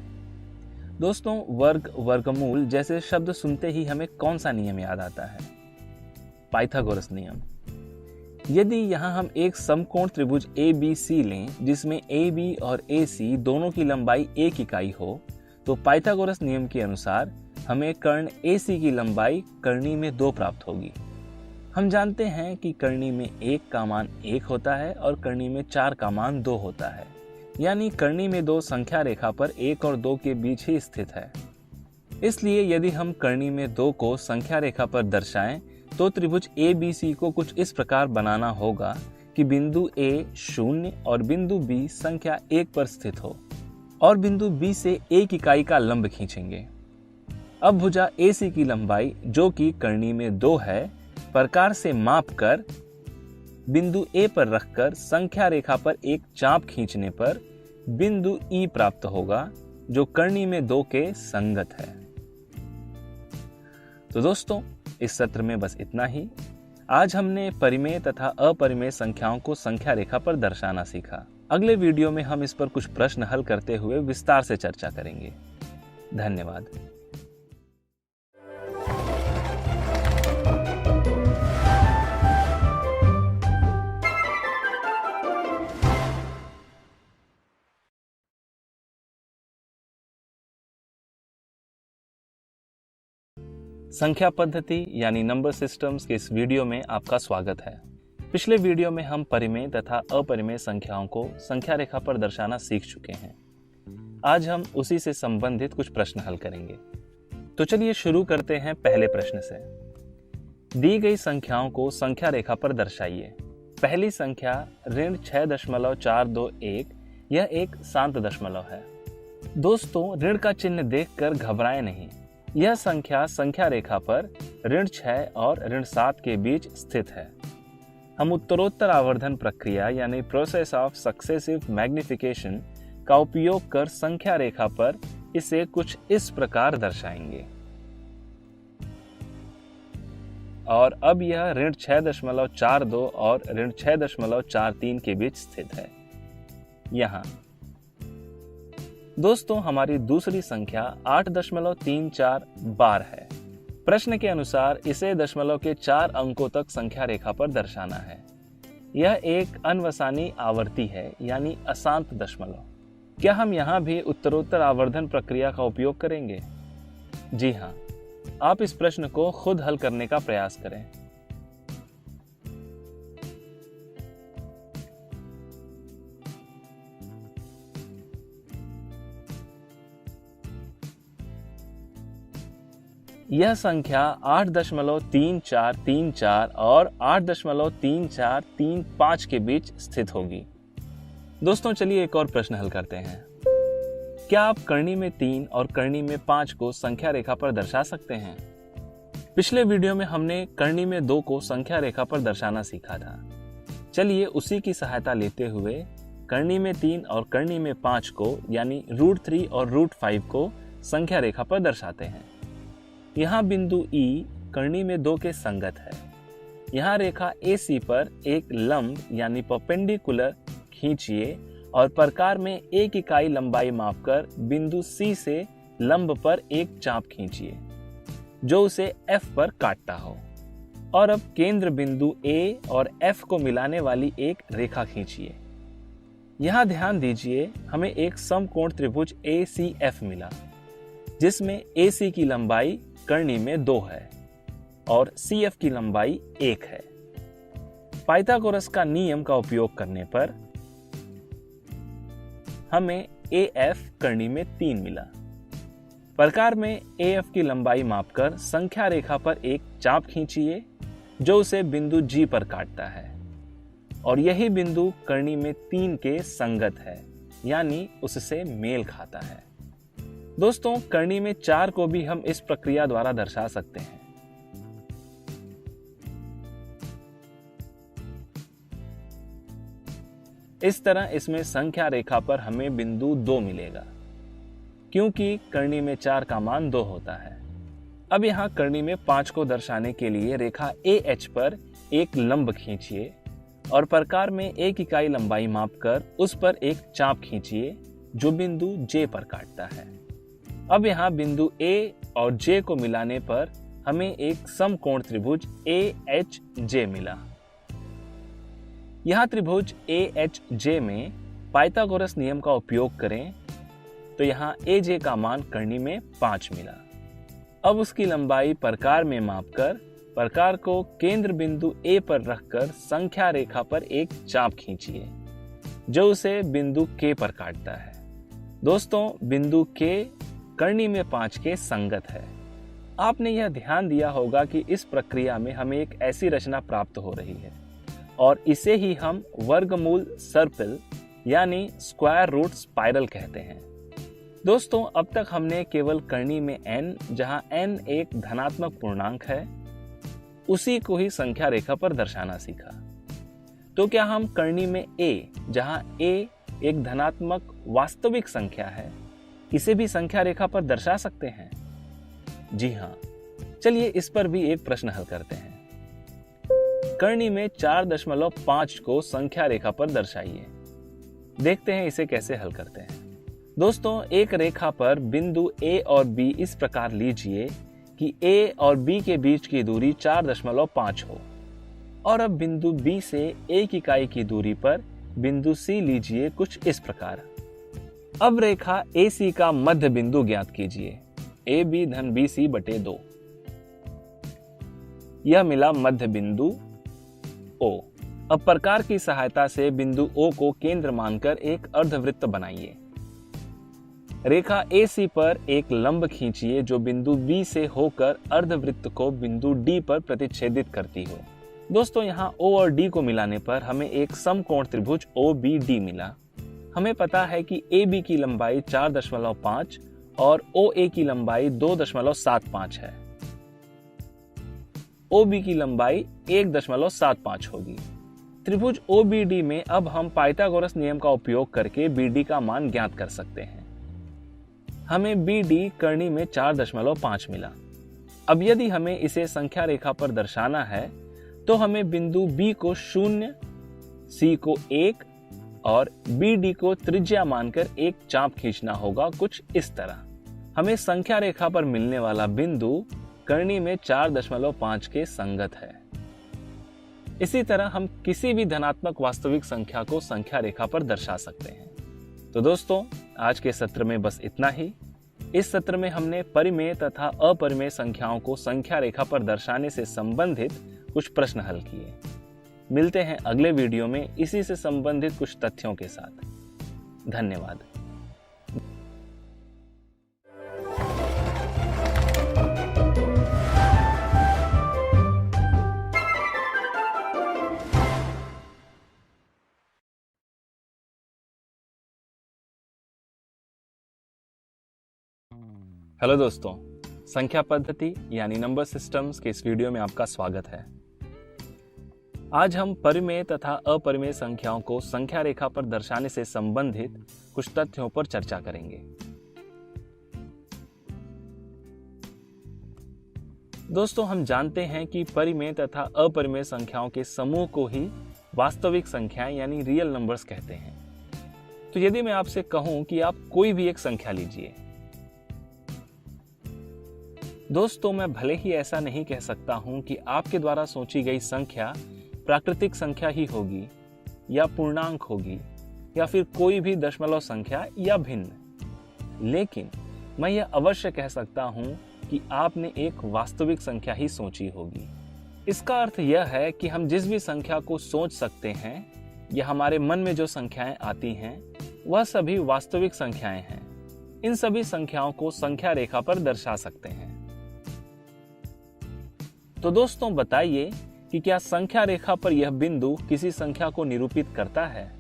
Speaker 1: दोस्तों, वर्ग, वर्गमूल जैसे शब्द सुनते ही हमें कौन सा नियम याद आता है? पाइथागोरस नियम। यदि यहाँ हम एक समकोण त्रिभुज ABC लें, जिसमें AB और AC दोनों की लंबाई 1 इकाई हो, तो पाइथागोरस नियम के अनुसार हमें कर्ण AC की लंबाई करनी में 2 प्राप्त होगी। हम जानते हैं कि करनी में 1 का मान 1 होता है और करनी में 4 का मान 2 होता है, यानी करनी में 2 संख्या रेखा पर 1 और 2 के बीच ही स्थित है। इसलिए यदि हम करनी में 2 को संख्या रेखा पर दर्शाएं तो त्रिभुज ABC को कुछ इस प्रकार बनाना होगा कि बिंदु A 0 और बिंदु B संख्या 1 पर स्थित हो और बिंदु B से 1 इकाई का लंब खींचेंगे। अब भुजा AC की लंबाई जो कि करनी में 2 है, प्रकार से माप कर बिंदु A पर रखकर संख्या रेखा पर एक चाप खींचने पर बिंदु E प्राप्त होगा जो करनी में 2 के संगत है। तो दोस्तों, इस सत्र में बस इतना ही। आज हमने परिमेय तथा अपरिमेय संख्याओं को संख्या रेखा पर दर्शाना सीखा। अगले वीडियो में हम इस पर कुछ प्रश्न हल करते हुए विस्तार से चर्चा करेंगे। धन्यवाद। संख्या पद्धति यानी नंबर सिस्टम्स के इस वीडियो में आपका स्वागत है। पिछले वीडियो में हम परिमेय तथा अपरिमेय संख्याओं को संख्या रेखा पर दर्शाना सीख चुके हैं। आज हम उसी से संबंधित कुछ प्रश्न हल करेंगे। तो चलिए शुरू करते हैं पहले प्रश्न से। दी गई संख्याओं को संख्या रेखा पर दर्शाइए। पहली संख्या ऋण 6.421, यह एक शांत दशमलव है। दोस्तों, ऋण का चिन्ह देखकर घबराएं नहीं। यह संख्या रेखा पर ऋण 6 और ऋण 7 के बीच स्थित है। हम उत्तरोत्तर आवर्धन प्रक्रिया यानी प्रोसेस ऑफ सक्सेसिव मैग्निफिकेशन का उपयोग कर संख्या रेखा पर इसे कुछ इस प्रकार दर्शाएंगे। और अब यह ऋण 6.42 और ऋण 6.43 के बीच स्थित है। यहाँ दोस्तों, हमारी दूसरी संख्या 8.34 बार है। प्रश्न के अनुसार इसे दशमलव के 4 अंकों तक संख्या रेखा पर दर्शाना है। यह एक अनवसानी आवर्ती है यानी अशांत दशमलव। क्या हम यहाँ भी उत्तरोत्तर आवर्धन प्रक्रिया का उपयोग करेंगे? जी हाँ, आप इस प्रश्न को खुद हल करने का प्रयास करें। यह संख्या 8.3434 और 8.3435 के बीच स्थित होगी। दोस्तों, चलिए एक और प्रश्न हल करते हैं। क्या आप करनी में 3 और करनी में 5 को संख्या रेखा पर दर्शा सकते हैं? पिछले वीडियो में हमने करनी में 2 को संख्या रेखा पर दर्शाना सीखा था। चलिए उसी की सहायता लेते हुए करनी में 3 और करनी में 5 को यानी √3 और √5 को संख्या रेखा पर दर्शाते हैं। यहाँ बिंदु E करनी में 2 के संगत है। यहाँ रेखा AC पर एक लंब यानी परपेंडिकुलर खींचिए और प्रकार में 1 इकाई लंबाई मापकर बिंदु C से लंब पर एक चाप खींचिए जो उसे F पर काटता हो। और अब केंद्र बिंदु A और F को मिलाने वाली एक रेखा खींचिए। यहाँ ध्यान दीजिए, हमें एक समकोण त्रिभुज ACF मिला जिसमें AC की लंबाई करनी में 2 है और CF की लंबाई 1 है। पाइथागोरस का नियम का उपयोग करने पर हमें AF करनी में 3 मिला। प्रकार में AF की लंबाई मापकर संख्या रेखा पर एक चाप खींचिए जो उसे बिंदु G पर काटता है और यही बिंदु करनी में 3 के संगत है यानी उससे मेल खाता है। दोस्तों, करनी में 4 को भी हम इस प्रक्रिया द्वारा दर्शा सकते हैं। इस तरह इसमें संख्या रेखा पर हमें बिंदु 2 मिलेगा क्योंकि करनी में 4 का मान 2 होता है। अब यहाँ करनी में 5 को दर्शाने के लिए रेखा AH पर एक लंब खींचिए और प्रकार में 1 इकाई लंबाई मापकर उस पर एक चाप खींचिए जो बिंदु J पर काटता है। अब यहाँ बिंदु A और J को मिलाने पर हमें एक समकोण त्रिभुज AHJ मिला। यहाँ त्रिभुज AHJ में पाइथागोरस नियम का उपयोग करें तो यहाँ AJ का मान करनी में 5 मिला। अब उसकी लंबाई प्रकार में मापकर प्रकार को केंद्र बिंदु A पर रखकर संख्या रेखा पर एक चाप खींचिए जो उसे बिंदु K पर काटता है। दोस्तों, बिंदु K कर्णी में 5 के संगत है। आपने यह ध्यान दिया होगा कि इस प्रक्रिया में हमें एक ऐसी रचना प्राप्त हो रही है और इसे ही हम वर्गमूल सर्पिल यानी स्क्वायर रूट स्पाइरल कहते हैं। दोस्तों, अब तक हमने केवल कर्णी में n, जहां n एक धनात्मक पूर्णांक है, उसी को ही संख्या रेखा पर दर्शाना सीखा। तो क्या हम कर्णी में a, जहां a एक धनात्मक वास्तविक संख्या है, इसे भी संख्या रेखा पर दर्शा सकते हैं? जी हाँ, चलिए इस पर भी एक प्रश्न हल करते हैं। कर्णी में 4.5 को संख्या रेखा पर दर्शाइए। देखते हैं इसे कैसे हल करते हैं। दोस्तों, एक रेखा पर बिंदु A और B इस प्रकार लीजिए कि A और B के बीच की दूरी 4.5 हो और अब बिंदु B से 1 इकाई की दूरी पर बिंदु C लीजिए कुछ इस प्रकार। अब रेखा AC का मध्य बिंदु ज्ञात कीजिए, AB धन BC बटे 2। यह मिला मध्य बिंदु O। अब प्रकार की सहायता से बिंदु O को केंद्र मानकर एक अर्धवृत्त बनाइए। रेखा AC पर एक लंब खींचिए जो बिंदु B से होकर अर्धवृत्त को बिंदु D पर प्रतिच्छेदित करती हो। दोस्तों, यहाँ O और D को मिलाने पर हमें एक समकोण त्रिभुज OBD मिला। हमें पता है कि AB की लंबाई 4.5 और OA की लंबाई 2.75 है। OB की लंबाई 1.75 होगी। त्रिभुज OBD में अब हम पाइथागोरस नियम का उपयोग करके BD का मान ज्ञात कर सकते हैं। हमें BD कर्णी में 4.5 मिला। अब यदि हमें इसे संख्या रेखा पर दर्शाना है तो हमें बिंदु B को 0, C को 1 और BD को त्रिज्या मानकर एक चाप खींचना होगा कुछ इस तरह। हमें संख्या रेखा पर मिलने वाला बिंदु कर्णी में 4.5 के संगत है। इसी तरह हम किसी भी धनात्मक वास्तविक संख्या को संख्या रेखा पर दर्शा सकते हैं। तो दोस्तों, आज के सत्र में बस इतना ही। इस सत्र में हमने परिमेय तथा अपरिमेय संख्याओं को संख्या रेखा पर दर्शाने से संबंधित कुछ प्रश्न हल किए। मिलते हैं अगले वीडियो में इसी से संबंधित कुछ तथ्यों के साथ। धन्यवाद। हेलो दोस्तों, संख्या पद्धति यानी नंबर सिस्टम्स के इस वीडियो में आपका स्वागत है। आज हम परिमेय तथा अपरिमेय संख्याओं को संख्या रेखा पर दर्शाने से संबंधित कुछ तथ्यों पर चर्चा करेंगे। दोस्तों, हम जानते हैं कि परिमेय तथा अपरिमेय संख्याओं के समूह को ही वास्तविक संख्याएं यानी रियल नंबर्स कहते हैं। तो यदि मैं आपसे कहूं कि आप कोई भी एक संख्या लीजिए, दोस्तों, मैं भले ही ऐसा नहीं कह सकता हूं कि आपके द्वारा सोची गई संख्या प्राकृतिक संख्या ही होगी या पूर्णांक होगी या फिर कोई भी दशमलव संख्या या भिन्न, लेकिन मैं यह अवश्य कह सकता हूं कि आपने एक वास्तविक संख्या ही सोची होगी। इसका अर्थ यह है कि हम जिस भी संख्या को सोच सकते हैं या हमारे मन में जो संख्याएं आती हैं वह सभी वास्तविक संख्याएं हैं। इन सभी संख्याओं को संख्या रेखा पर दर्शा सकते हैं। तो दोस्तों, बताइए कि क्या संख्या रेखा पर यह बिंदु किसी संख्या को निरूपित करता है?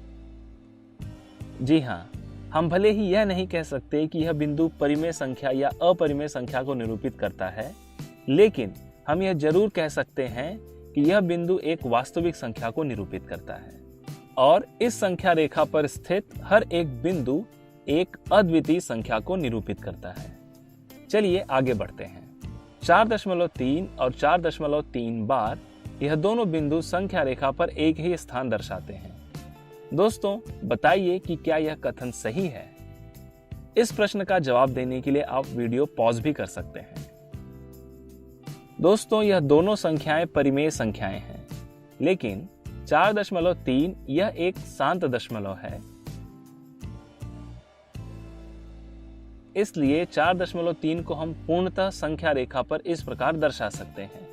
Speaker 1: जी हाँ, हम भले ही यह नहीं कह सकते कि यह बिंदु परिमेय संख्या या अपरिमेय संख्या को निरूपित करता है, लेकिन हम यह जरूर कह सकते हैं कि यह बिंदु एक वास्तविक संख्या को निरूपित करता है और इस संख्या रेखा पर स्थित हर एक बिंदु एक अद्वितीय संख्या को निरूपित करता है। चलिए आगे बढ़ते हैं। 4.3 और 4.3 बार यह दोनों बिंदु संख्या रेखा पर एक ही स्थान दर्शाते हैं। दोस्तों, बताइए कि क्या यह कथन सही है? इस प्रश्न का जवाब देने के लिए आप वीडियो पॉज भी कर सकते हैं। दोस्तों, यह दोनों संख्याएं परिमेय संख्याएं हैं, लेकिन 4.3 यह एक शांत दशमलव है, इसलिए 4.3 को हम पूर्णतः संख्या रेखा पर इस प्रकार दर्शा सकते हैं।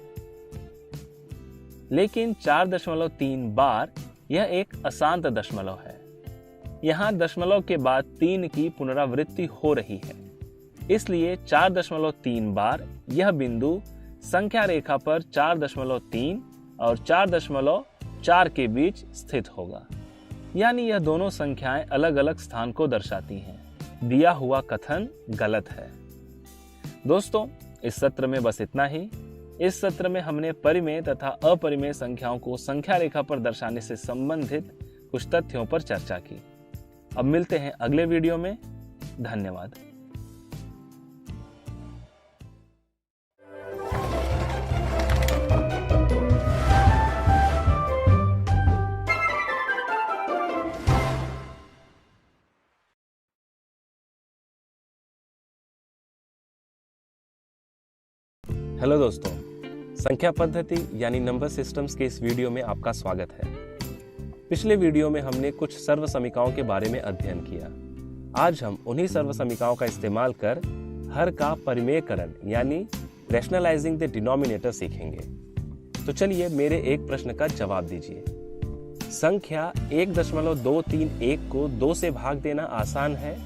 Speaker 1: लेकिन 4.3 बार यह एक अशांत दशमलव है। यहाँ दशमलव के बाद 3 की पुनरावृत्ति हो रही है, इसलिए 4.3 बार यह बिंदु संख्या रेखा पर 4.3 और 4.4 के बीच स्थित होगा। यानी यह दोनों संख्याएं अलग अलग स्थान को दर्शाती हैं। दिया हुआ कथन गलत है। दोस्तों, इस सत्र में बस इतना ही। इस सत्र में हमने परिमेय तथा अपरिमेय संख्याओं को संख्या रेखा पर दर्शाने से संबंधित कुछ तथ्यों पर चर्चा की। अब मिलते हैं अगले वीडियो में। धन्यवाद। हेलो दोस्तों, संख्या पद्धति यानी नंबर सिस्टम्स के इस वीडियो में आपका स्वागत है। पिछले वीडियो में हमने कुछ सर्व समीकाओं के बारे में अध्ययन किया। आज हम उन्हीं सर्व समीकाओं का इस्तेमाल कर हर का परिमेयकरण यानी रैशनलाइजिंग द डिनोमिनेटर सीखेंगे। तो चलिए मेरे एक प्रश्न का जवाब दीजिए। संख्या 1.231 को 2 से भाग देना आसान है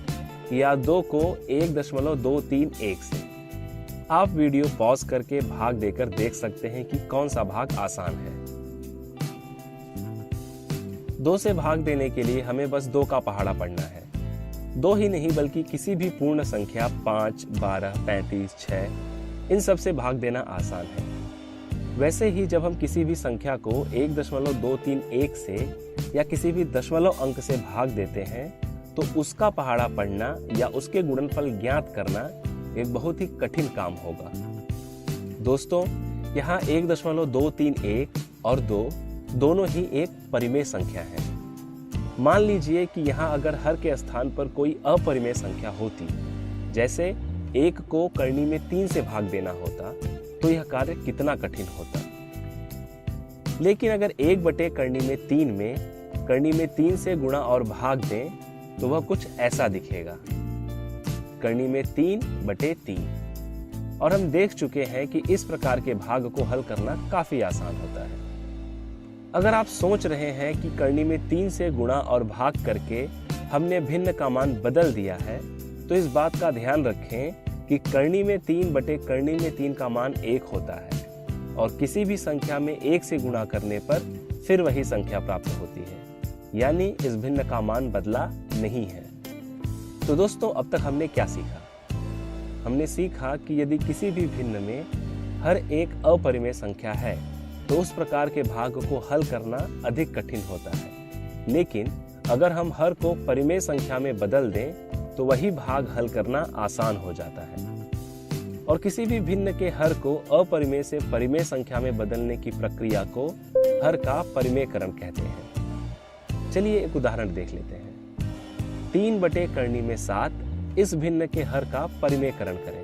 Speaker 1: या 2 को 1.231 से? आप वीडियो पॉज करके भाग देकर देख सकते हैं कि कौन सा भाग आसान है। 2 से भाग देने के लिए हमें बस 2 का पहाड़ा पढ़ना है। 2 ही नहीं बल्कि किसी भी पूर्ण संख्या 5, 12, 35, 6 इन सब से भाग देना आसान है। वैसे ही जब हम किसी भी संख्या को 1.231 से या किसी भी दशमलव अंक से भाग देते हैं तो उसका पहाड़ा पढ़ना या उसके गुणनफल ज्ञात करना एक बहुत ही कठिन काम होगा। दोस्तों, यहाँ 1.231 और 2 दोनों ही एक परिमेय संख्या है। मान लीजिए कि यहाँ अगर हर के स्थान पर कोई अपरिमेय संख्या होती, जैसे 1 को करनी में 3 से भाग देना होता, तो यह कार्य कितना कठिन होता। लेकिन अगर 1/करनी में 3 में करनी में 3 से गुणा और भाग दें तो वह कुछ ऐसा दिखेगा, करनी में 3/3। और हम देख चुके हैं कि इस प्रकार के भाग को हल करना काफी आसान होता है। अगर आप सोच रहे हैं कि करनी में 3 से गुणा और भाग करके हमने भिन्न का मान बदल दिया है, तो इस बात का ध्यान रखें कि करनी में 3/करनी में 3 का मान 1 होता है और किसी भी संख्या में 1 से गुणा करने पर फिर वही संख्या प्राप्त होती है। यानी इस भिन्न का मान बदला नहीं है। तो दोस्तों, अब तक हमने क्या सीखा? हमने सीखा कि यदि किसी भी भिन्न में हर एक अपरिमेय संख्या है तो उस प्रकार के भाग को हल करना अधिक कठिन होता है। लेकिन अगर हम हर को परिमेय संख्या में बदल दें तो वही भाग हल करना आसान हो जाता है। और किसी भी भिन्न के हर को अपरिमेय से परिमेय संख्या में बदलने की प्रक्रिया को हर का परिमेयकरण कहते हैं। चलिए एक उदाहरण देख लेते हैं। 3/करनी में 7 इस भिन्न के हर का परिमेयकरण करें।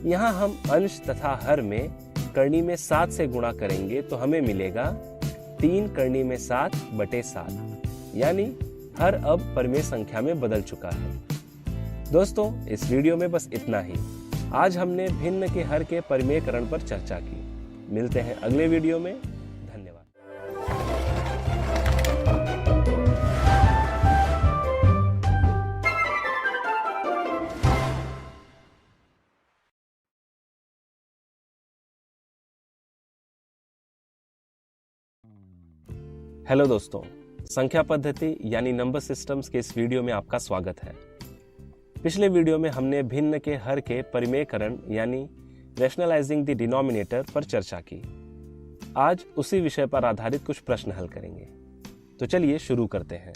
Speaker 1: यहाँ हम अंश तथा हर में करनी में 7 से गुणा करेंगे तो हमें मिलेगा 3 करनी में 7/7, यानी हर अब परिमेय संख्या में बदल चुका है। दोस्तों, इस वीडियो में बस इतना ही। आज हमने भिन्न के हर के परिमेयकरण पर चर्चा की। मिलते हैं अगले वीडियो में। धन्यवाद। हेलो दोस्तों, संख्या पद्धति यानी नंबर सिस्टम्स के इस वीडियो में आपका स्वागत है। पिछले वीडियो में हमने भिन्न के हर के परिमेयकरण यानी रैशनलाइजिंग द डिनोमिनेटर पर चर्चा की। आज उसी विषय पर आधारित कुछ प्रश्न हल करेंगे। तो चलिए शुरू करते हैं।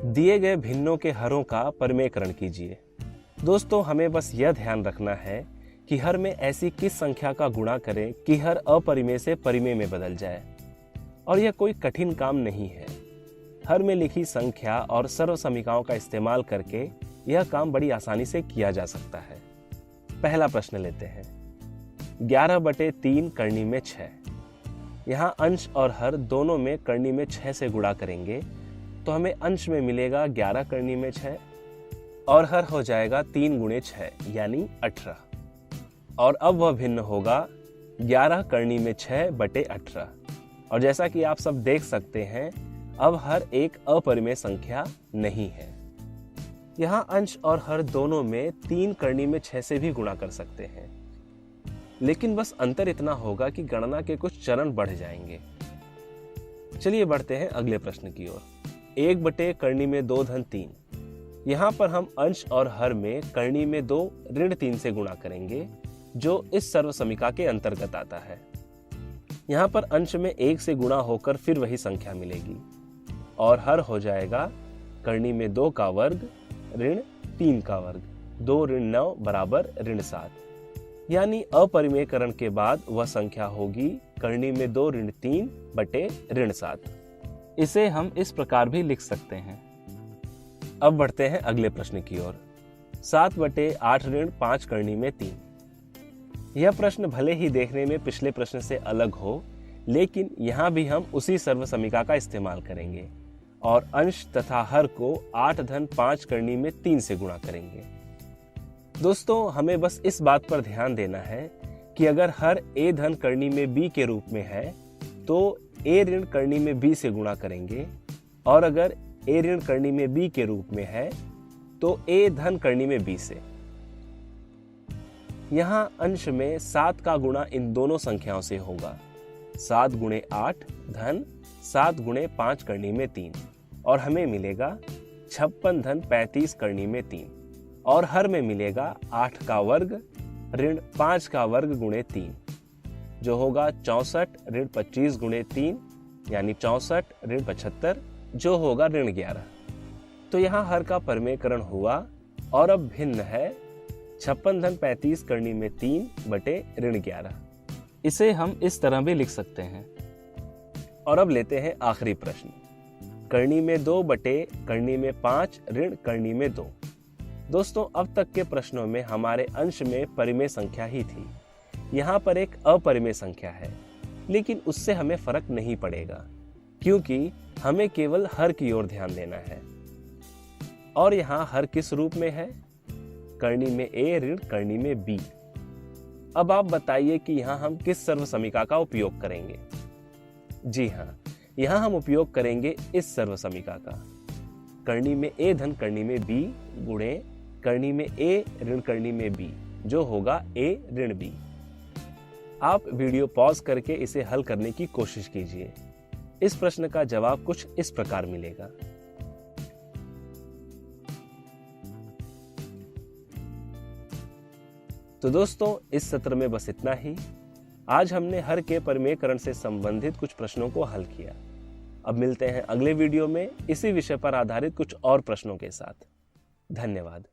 Speaker 1: दिए गए भिन्नों के हरों का परिमेयकरण कीजिए। दोस्तों, हमें बस यह ध्यान रखना है कि हर में ऐसी किस संख्या का गुणा करें कि हर अपरिमेय से परिमेय में बदल जाए। और यह कोई कठिन काम नहीं है। हर में लिखी संख्या और सर्व समीकाओं का इस्तेमाल करके यह काम बड़ी आसानी से किया जा सकता है। पहला प्रश्न लेते हैं। 11/3 करनी में 6। यहाँ अंश और हर दोनों में करनी में 6 से गुणा करेंगे तो हमें अंश में मिलेगा 11 करनी में 6 और हर हो जाएगा 3 × 6 यानी 18। और अब वह भिन्न होगा
Speaker 2: 11 करनी में 6 बटे 18। और जैसा कि आप सब देख सकते हैं, अब हर एक अपरिमेय संख्या नहीं है। यहाँ अंश और हर दोनों में 3 करनी में 6 से भी गुणा कर सकते हैं, लेकिन बस अंतर इतना होगा कि गणना के कुछ चरण बढ़ जाएंगे। चलिए बढ़ते हैं अगले प्रश्न की ओर। 1 बटे करनी में 2 धन 3। यहाँ पर हम अंश और हर में करनी में 2 ऋण 3 से गुणा करेंगे, जो इस सर्व समीका के अंतर्गत आता है। यहाँ पर अंश में 1 से गुणा होकर फिर वही संख्या मिलेगी और हर हो जाएगा करनी में 2 का वर्ग ऋण 3 का वर्ग। 2 ऋण 9 बराबर ऋण 7। यानी अपरिमेयकरण के बाद वह संख्या होगी करनी में 2 ऋण 3 बटे ऋण 7।
Speaker 1: इसे हम इस प्रकार भी लिख सकते हैं।
Speaker 2: अब बढ़ते हैं अगले प्रश्न की ओर। 7 बटे 8 ऋण 5 करनी में 3। यह प्रश्न भले ही देखने में पिछले प्रश्न से अलग हो, लेकिन यहाँ भी हम उसी सर्व समीका का इस्तेमाल करेंगे और अंश तथा हर को 8 धन 5 करनी में 3 से गुणा करेंगे। दोस्तों, हमें बस इस बात पर ध्यान देना है कि अगर हर a धन करनी में b के रूप में है तो a ऋण करनी में b से गुणा करेंगे, और अगर a ऋण करनी में b के रूप में है तो a धन करनी में b से। यहाँ अंश में 7 का गुणा इन दोनों संख्याओं से होगा। 7 गुणे 8 धन 7 गुणे 5 करनी में 3, और हमें मिलेगा 56 धन 35 करनी में 3, और हर में मिलेगा 8 का वर्ग ऋण 5 का वर्ग गुणे 3, जो होगा 64 ऋण 25 गुणे 3, यानी 64 ऋण 75, जो होगा ऋण 11। तो यहाँ हर का परिमेयकरण हुआ और अब भिन्न है 56 धन 35 करनी में 3 बटे ऋण 11।
Speaker 1: इसे हम इस तरह भी लिख सकते हैं।
Speaker 2: और अब लेते हैं आखिरी प्रश्न। करनी में 2 बटे करनी में 5 ऋण करनी में 2। दोस्तों, अब तक के प्रश्नों में हमारे अंश में परिमेय संख्या ही थी। यहाँ पर एक अपरिमेय संख्या है, लेकिन उससे हमें फर्क नहीं पड़ेगा, क्योंकि हमें केवल हर की ओर ध्यान देना है। और यहाँ हर किस रूप में है? करनी में a ऋण करनी में b। अब आप बताइए कि यहाँ हम किस सर्व समीका का उपयोग करेंगे? जी हाँ, यहाँ हम उपयोग करेंगे इस सर्व समीका का। करनी में a धन करनी में b गुणे करनी में a ऋण करनी में b, जो होगा a ऋण b। आप वीडियो पॉज करके इसे हल करने की कोशिश कीजिए। इस प्रश्न का जवाब कुछ इस प्रकार मिलेगा। तो दोस्तों, इस सत्र में बस इतना ही। आज हमने हर के परिमेयकरण से संबंधित कुछ प्रश्नों को हल किया। अब मिलते हैं अगले वीडियो में इसी विषय पर आधारित कुछ और प्रश्नों के साथ। धन्यवाद।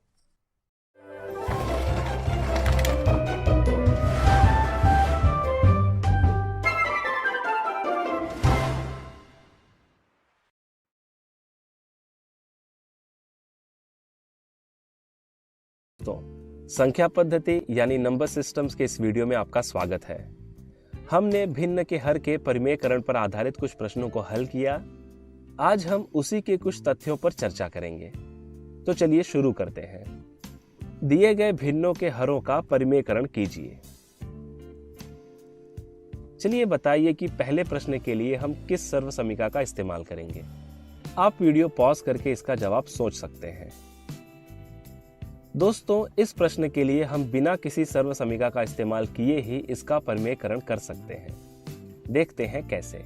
Speaker 2: संख्या पद्धति यानी नंबर सिस्टम्स के इस वीडियो में आपका स्वागत है। हमने भिन्न के हर के परिमेयकरण पर आधारित कुछ प्रश्नों को हल किया। आज हम उसी के कुछ तथ्यों पर चर्चा करेंगे। तो चलिए शुरू करते हैं। दिए गए भिन्नों के हरों का परिमेयकरण कीजिए। चलिए बताइए कि पहले प्रश्न के लिए हम किस सर्व समीका का इस्तेमाल करेंगे। आप वीडियो पॉज करके इसका जवाब सोच सकते हैं। दोस्तों, इस प्रश्न के लिए हम बिना किसी सर्व समीका का इस्तेमाल किए ही इसका परिमेयकरण कर सकते हैं। देखते हैं कैसे।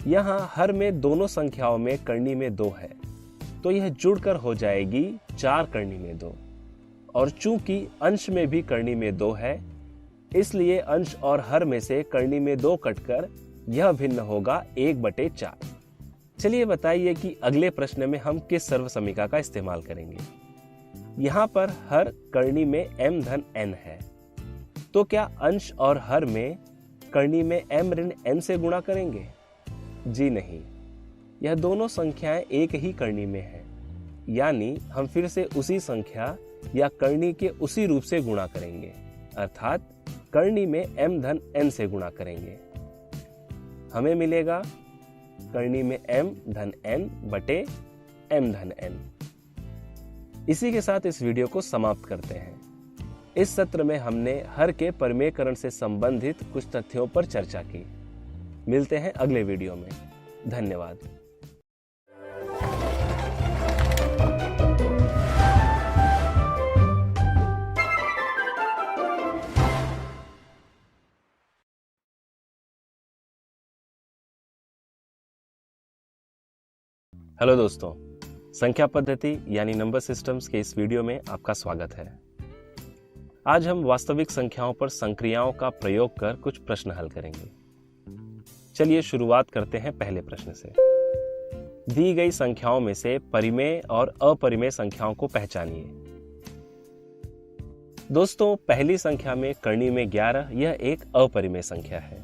Speaker 2: यहाँ हर में दोनों संख्याओं में करनी में 2 है, तो यह जुड़कर हो जाएगी 4 करनी में 2। और चूंकि अंश में भी करनी में 2 है, इसलिए अंश और हर में से करनी में 2 कटकर यह भिन्न होगा 1/4। चलिए बताइए कि अगले प्रश्न में हम किस सर्व समीका का इस्तेमाल करेंगे। यहाँ पर हर करनी में m धन n है, तो क्या अंश और हर में करनी में m ऋण n से गुणा करेंगे? जी नहीं, यह दोनों संख्याएं एक ही करनी में है, यानी हम फिर से उसी संख्या या करनी के उसी रूप से गुणा करेंगे, अर्थात करनी में m धन n से गुणा करेंगे। हमें मिलेगा करनी में m धन n बटे m धन n। इसी के साथ इस वीडियो को समाप्त करते हैं। इस सत्र में हमने हर के परिमेयकरण से संबंधित कुछ तथ्यों पर चर्चा की। मिलते हैं अगले वीडियो में। धन्यवाद। हेलो दोस्तों, संख्या पद्धति यानी नंबर सिस्टम्स के इस वीडियो में आपका स्वागत है। आज हम वास्तविक संख्याओं पर संक्रियाओं का प्रयोग कर कुछ प्रश्न हल करेंगे। चलिए शुरुआत करते हैं पहले प्रश्न से। दी गई संख्याओं में से परिमेय और अपरिमेय संख्याओं को पहचानिए। दोस्तों, पहली संख्या में कर्ण में 11 यह एक अपरिमेय संख्या है।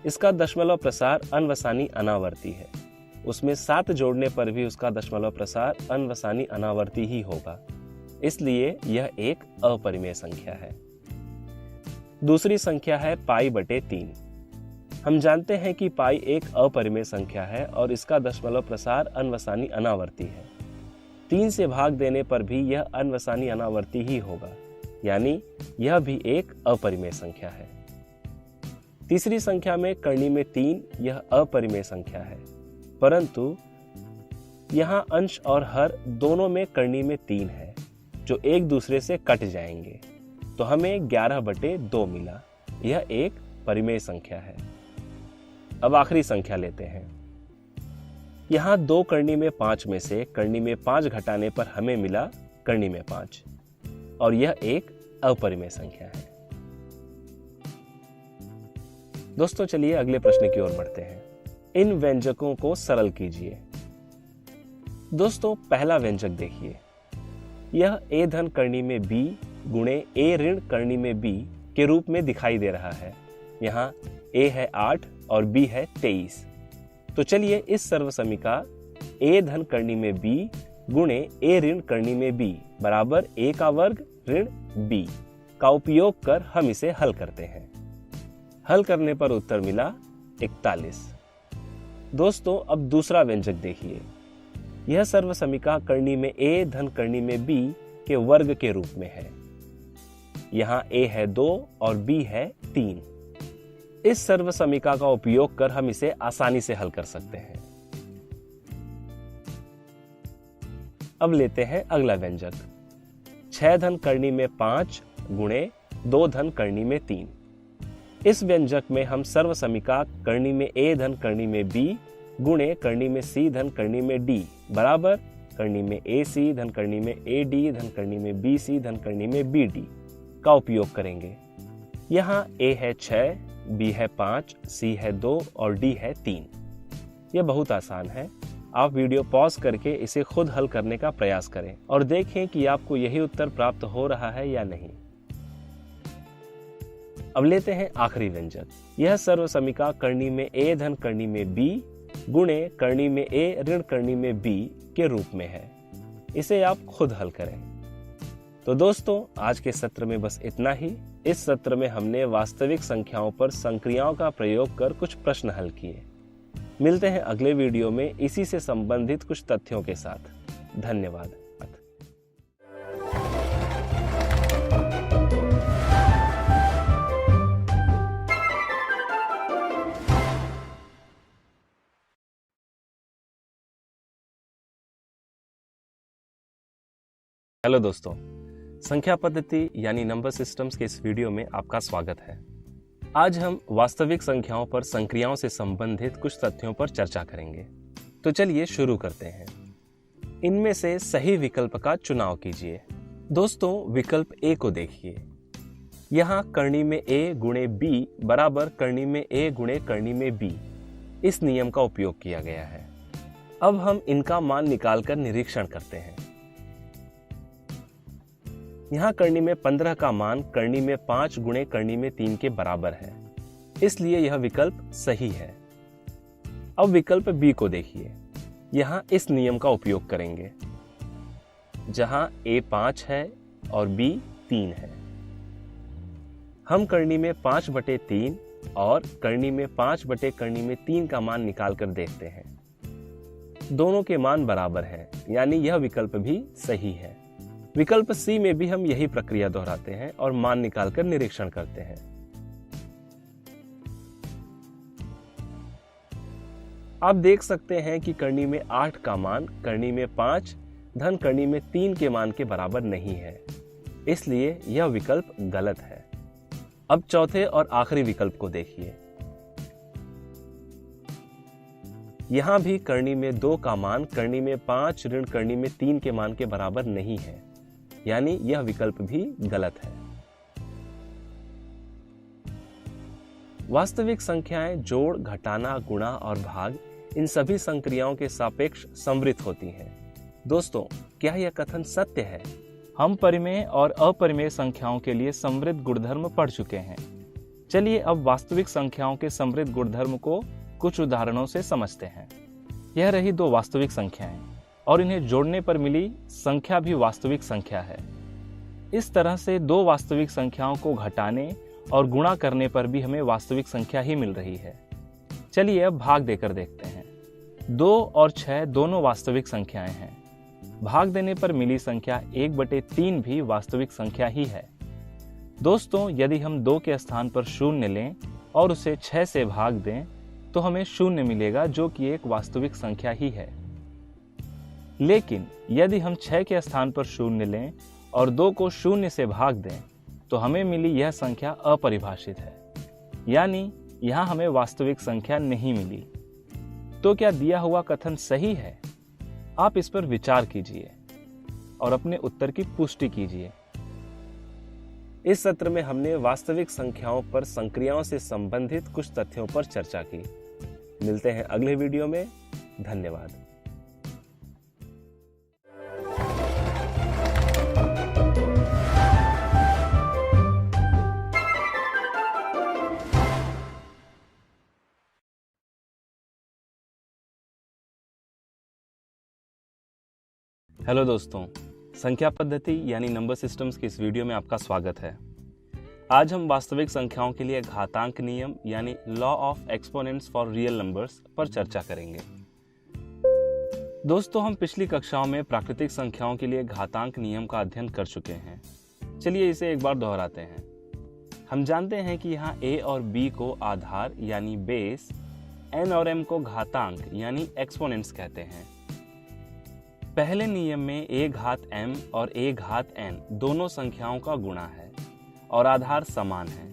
Speaker 2: इसका दशमलव प्रसार अनवसानी अनावर्ती है। उसमें 7 जोड़ने पर भी उसका दशमलव प्रसार अनवसानी अनावर्ती ही होगा, इसलिए यह एक अपरिमेय संख्या है। दूसरी संख्या है π/3। हम जानते हैं कि पाई एक अपरिमेय संख्या है और इसका दशमलव प्रसार अनवसानी अनावर्ती है। 3 से भाग देने पर भी यह अनवसानी अनावर्ती ही होगा, यानी यह भी एक अपरिमेय संख्या है। तीसरी संख्या में कर्ण में 3 यह अपरिमेय संख्या है, परंतु यहाँ अंश और हर दोनों में कर्ण में 3 है, जो एक दूसरे से कट जाएंगे, तो हमें 11/2 मिला। यह एक परिमेय संख्या है। अब आखिरी संख्या लेते हैं। यहाँ 2 कर्ण में 5 में से कर्ण में 5 घटाने पर हमें मिला कर्ण में 5, और यह एक अपरिमेय संख्या है। दोस्तों, चलिए अगले प्रश्न की ओर बढ़ते हैं। इन व्यंजकों को सरल कीजिए। दोस्तों, पहला व्यंजक देखिए। यह a धन कर्ण में b गुणे a ऋण कर्ण में b के रूप में दिखाई दे रहा है। यहाँ a है 8 और b है 23। तो चलिए इस सर्वसमीका a धन कर्ण में b गुणे a ऋण कर्ण में b बराबर a का वर्ग ऋण b का उपयोग कर हम इसे हल करते हैं। हल करने पर उत्तर मिला 41। दोस्तों, अब दूसरा व्यंजक देखिए। यह सर्वसमीका कर्ण में a धन कर्ण में b के वर्ग के रूप में है। यहाँ a है 2 और b है 3। इस सर्वसमीका का उपयोग कर हम इसे आसानी से हल कर सकते हैं। अब लेते हैं अगला व्यंजक। 6 धन कर्ण में 5 गुणे 2 धन कर्ण में 3। इस व्यंजक में हम सर्वसमीका कर्ण में a धन कर्ण में b गुणे कर्ण में c धन कर्ण में d बराबर कर्ण में ac धन कर्ण में ad धन कर्ण में bc धन कर्ण में bd का उपयोग करेंगे। यहाँ a है 6, b है 5, c है 2 और d है 3। यह बहुत आसान है। आप वीडियो पॉज करके इसे खुद हल करने का प्रयास करें और देखें कि आपको यही उत्तर प्राप्त हो रहा है या नहीं। अब लेते हैं आखिरी व्यंजक। यह सर्वसमीका कर्ण में a धन कर्ण में b गुणे कर्ण में a ऋण कर्ण में b के रूप में है। इसे आप खुद हल करें। तो दोस्तों, आज के सत्र में बस इतना ही। इस सत्र में हमने वास्तविक संख्याओं पर संक्रियाओं का प्रयोग कर कुछ प्रश्न हल किए। मिलते हैं अगले वीडियो में इसी से संबंधित कुछ तथ्यों के साथ। धन्यवाद। हेलो दोस्तों, संख्या पद्धति यानी नंबर सिस्टम्स के इस वीडियो में आपका स्वागत है। आज हम वास्तविक संख्याओं पर संक्रियाओं से संबंधित कुछ तथ्यों पर चर्चा करेंगे। तो चलिए शुरू करते हैं। इनमें से सही विकल्प का चुनाव कीजिए। दोस्तों, विकल्प ए को देखिए। यहाँ कर्ण में a गुणे b बराबर कर्ण में a गुणे कर्ण में b, इस नियम का उपयोग किया गया है। अब हम इनका मान निकालकर निरीक्षण करते हैं। यहाँ कर्ण में 15 का मान कर्ण में 5 गुणे कर्ण में 3 के बराबर है, इसलिए यह विकल्प सही है। अब विकल्प बी को देखिए। यहाँ इस नियम का उपयोग करेंगे, जहाँ a 5 है और b 3 है। हम कर्ण में 5/3 और कर्ण में 5/कर्ण में 3 का मान निकाल कर देखते हैं। दोनों के मान बराबर हैं, यानी यह विकल्प भी सही है। विकल्प सी में भी हम यही प्रक्रिया दोहराते हैं और मान निकालकर निरीक्षण करते हैं। आप देख सकते हैं कि करनी में 8 का मान करनी में 5 धन करनी में 3 के मान के बराबर नहीं है, इसलिए यह विकल्प गलत है। अब चौथे और आखिरी विकल्प को देखिए। यहां भी करनी में 2 का मान करनी में 5 ऋण करनी में 3 के मान के बराबर नहीं है, यानी यह विकल्प भी गलत है। वास्तविक संख्याएं जोड़, घटाना, गुणा और भाग इन सभी संक्रियाओं के सापेक्ष संवृत होती हैं। दोस्तों, क्या यह कथन सत्य है?
Speaker 1: हम परिमेय और अपरिमेय संख्याओं के लिए संवृत गुणधर्म पढ़ चुके हैं। चलिए अब वास्तविक संख्याओं के संवृत गुणधर्म को कुछ उदाहरणों से समझते हैं। यह रही 2 वास्तविक संख्याएं और इन्हें जोड़ने पर मिली संख्या भी वास्तविक संख्या है। इस तरह से 2 वास्तविक संख्याओं को घटाने और गुणा करने पर भी हमें वास्तविक संख्या ही मिल रही है। चलिए अब भाग देकर देखते हैं। 2 और 6 दोनों वास्तविक संख्याएं हैं। भाग देने पर मिली संख्या 1/3 भी वास्तविक संख्या ही है। दोस्तों, यदि हम 2 के स्थान पर 0 लें और उसे 6 से भाग दें तो हमें 0 मिलेगा, जो कि एक वास्तविक संख्या ही है। लेकिन यदि हम 6 के स्थान पर 0 लें और 2 को 0 से भाग दें तो हमें मिली यह संख्या अपरिभाषित है, यानी यहां हमें वास्तविक संख्या नहीं मिली। तो क्या दिया हुआ कथन सही है? आप इस पर विचार कीजिए और अपने उत्तर की पुष्टि कीजिए।
Speaker 2: इस सत्र में हमने वास्तविक संख्याओं पर संक्रियाओं से संबंधित कुछ तथ्यों पर चर्चा की। मिलते हैं अगले वीडियो में। धन्यवाद।
Speaker 1: हेलो दोस्तों, संख्या पद्धति यानी नंबर सिस्टम्स की इस वीडियो में आपका स्वागत है। आज हम वास्तविक संख्याओं के लिए घातांक नियम यानी law of exponents for real numbers पर चर्चा करेंगे। दोस्तों, हम पिछली कक्षाओं में प्राकृतिक संख्याओं के लिए घातांक नियम का अध्ययन कर चुके हैं। चलिए इसे एक बार दोहराते हैं। हम जानते हैं कि यहाँ a और b को आधार यानी बेस, n और m को घातांक यानी एक्सपोनेंट्स कहते हैं। पहले नियम में a घात m और a घात n दोनों संख्याओं का गुणा है और आधार समान है,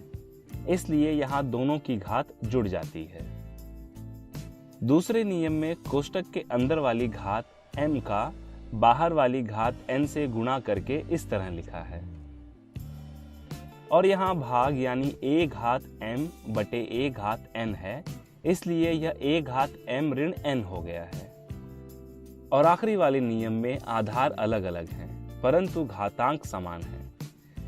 Speaker 1: इसलिए यहाँ दोनों की घात जुड़ जाती है। दूसरे नियम में कोष्टक के अंदर वाली घात m का बाहर वाली घात n से गुणा करके इस तरह लिखा है और यहाँ भाग यानी a घात m बटे a घात n है, इसलिए यह a घात m ऋण n हो गया है। और आखिरी वाले नियम में आधार अलग अलग हैं, परंतु घातांक समान है,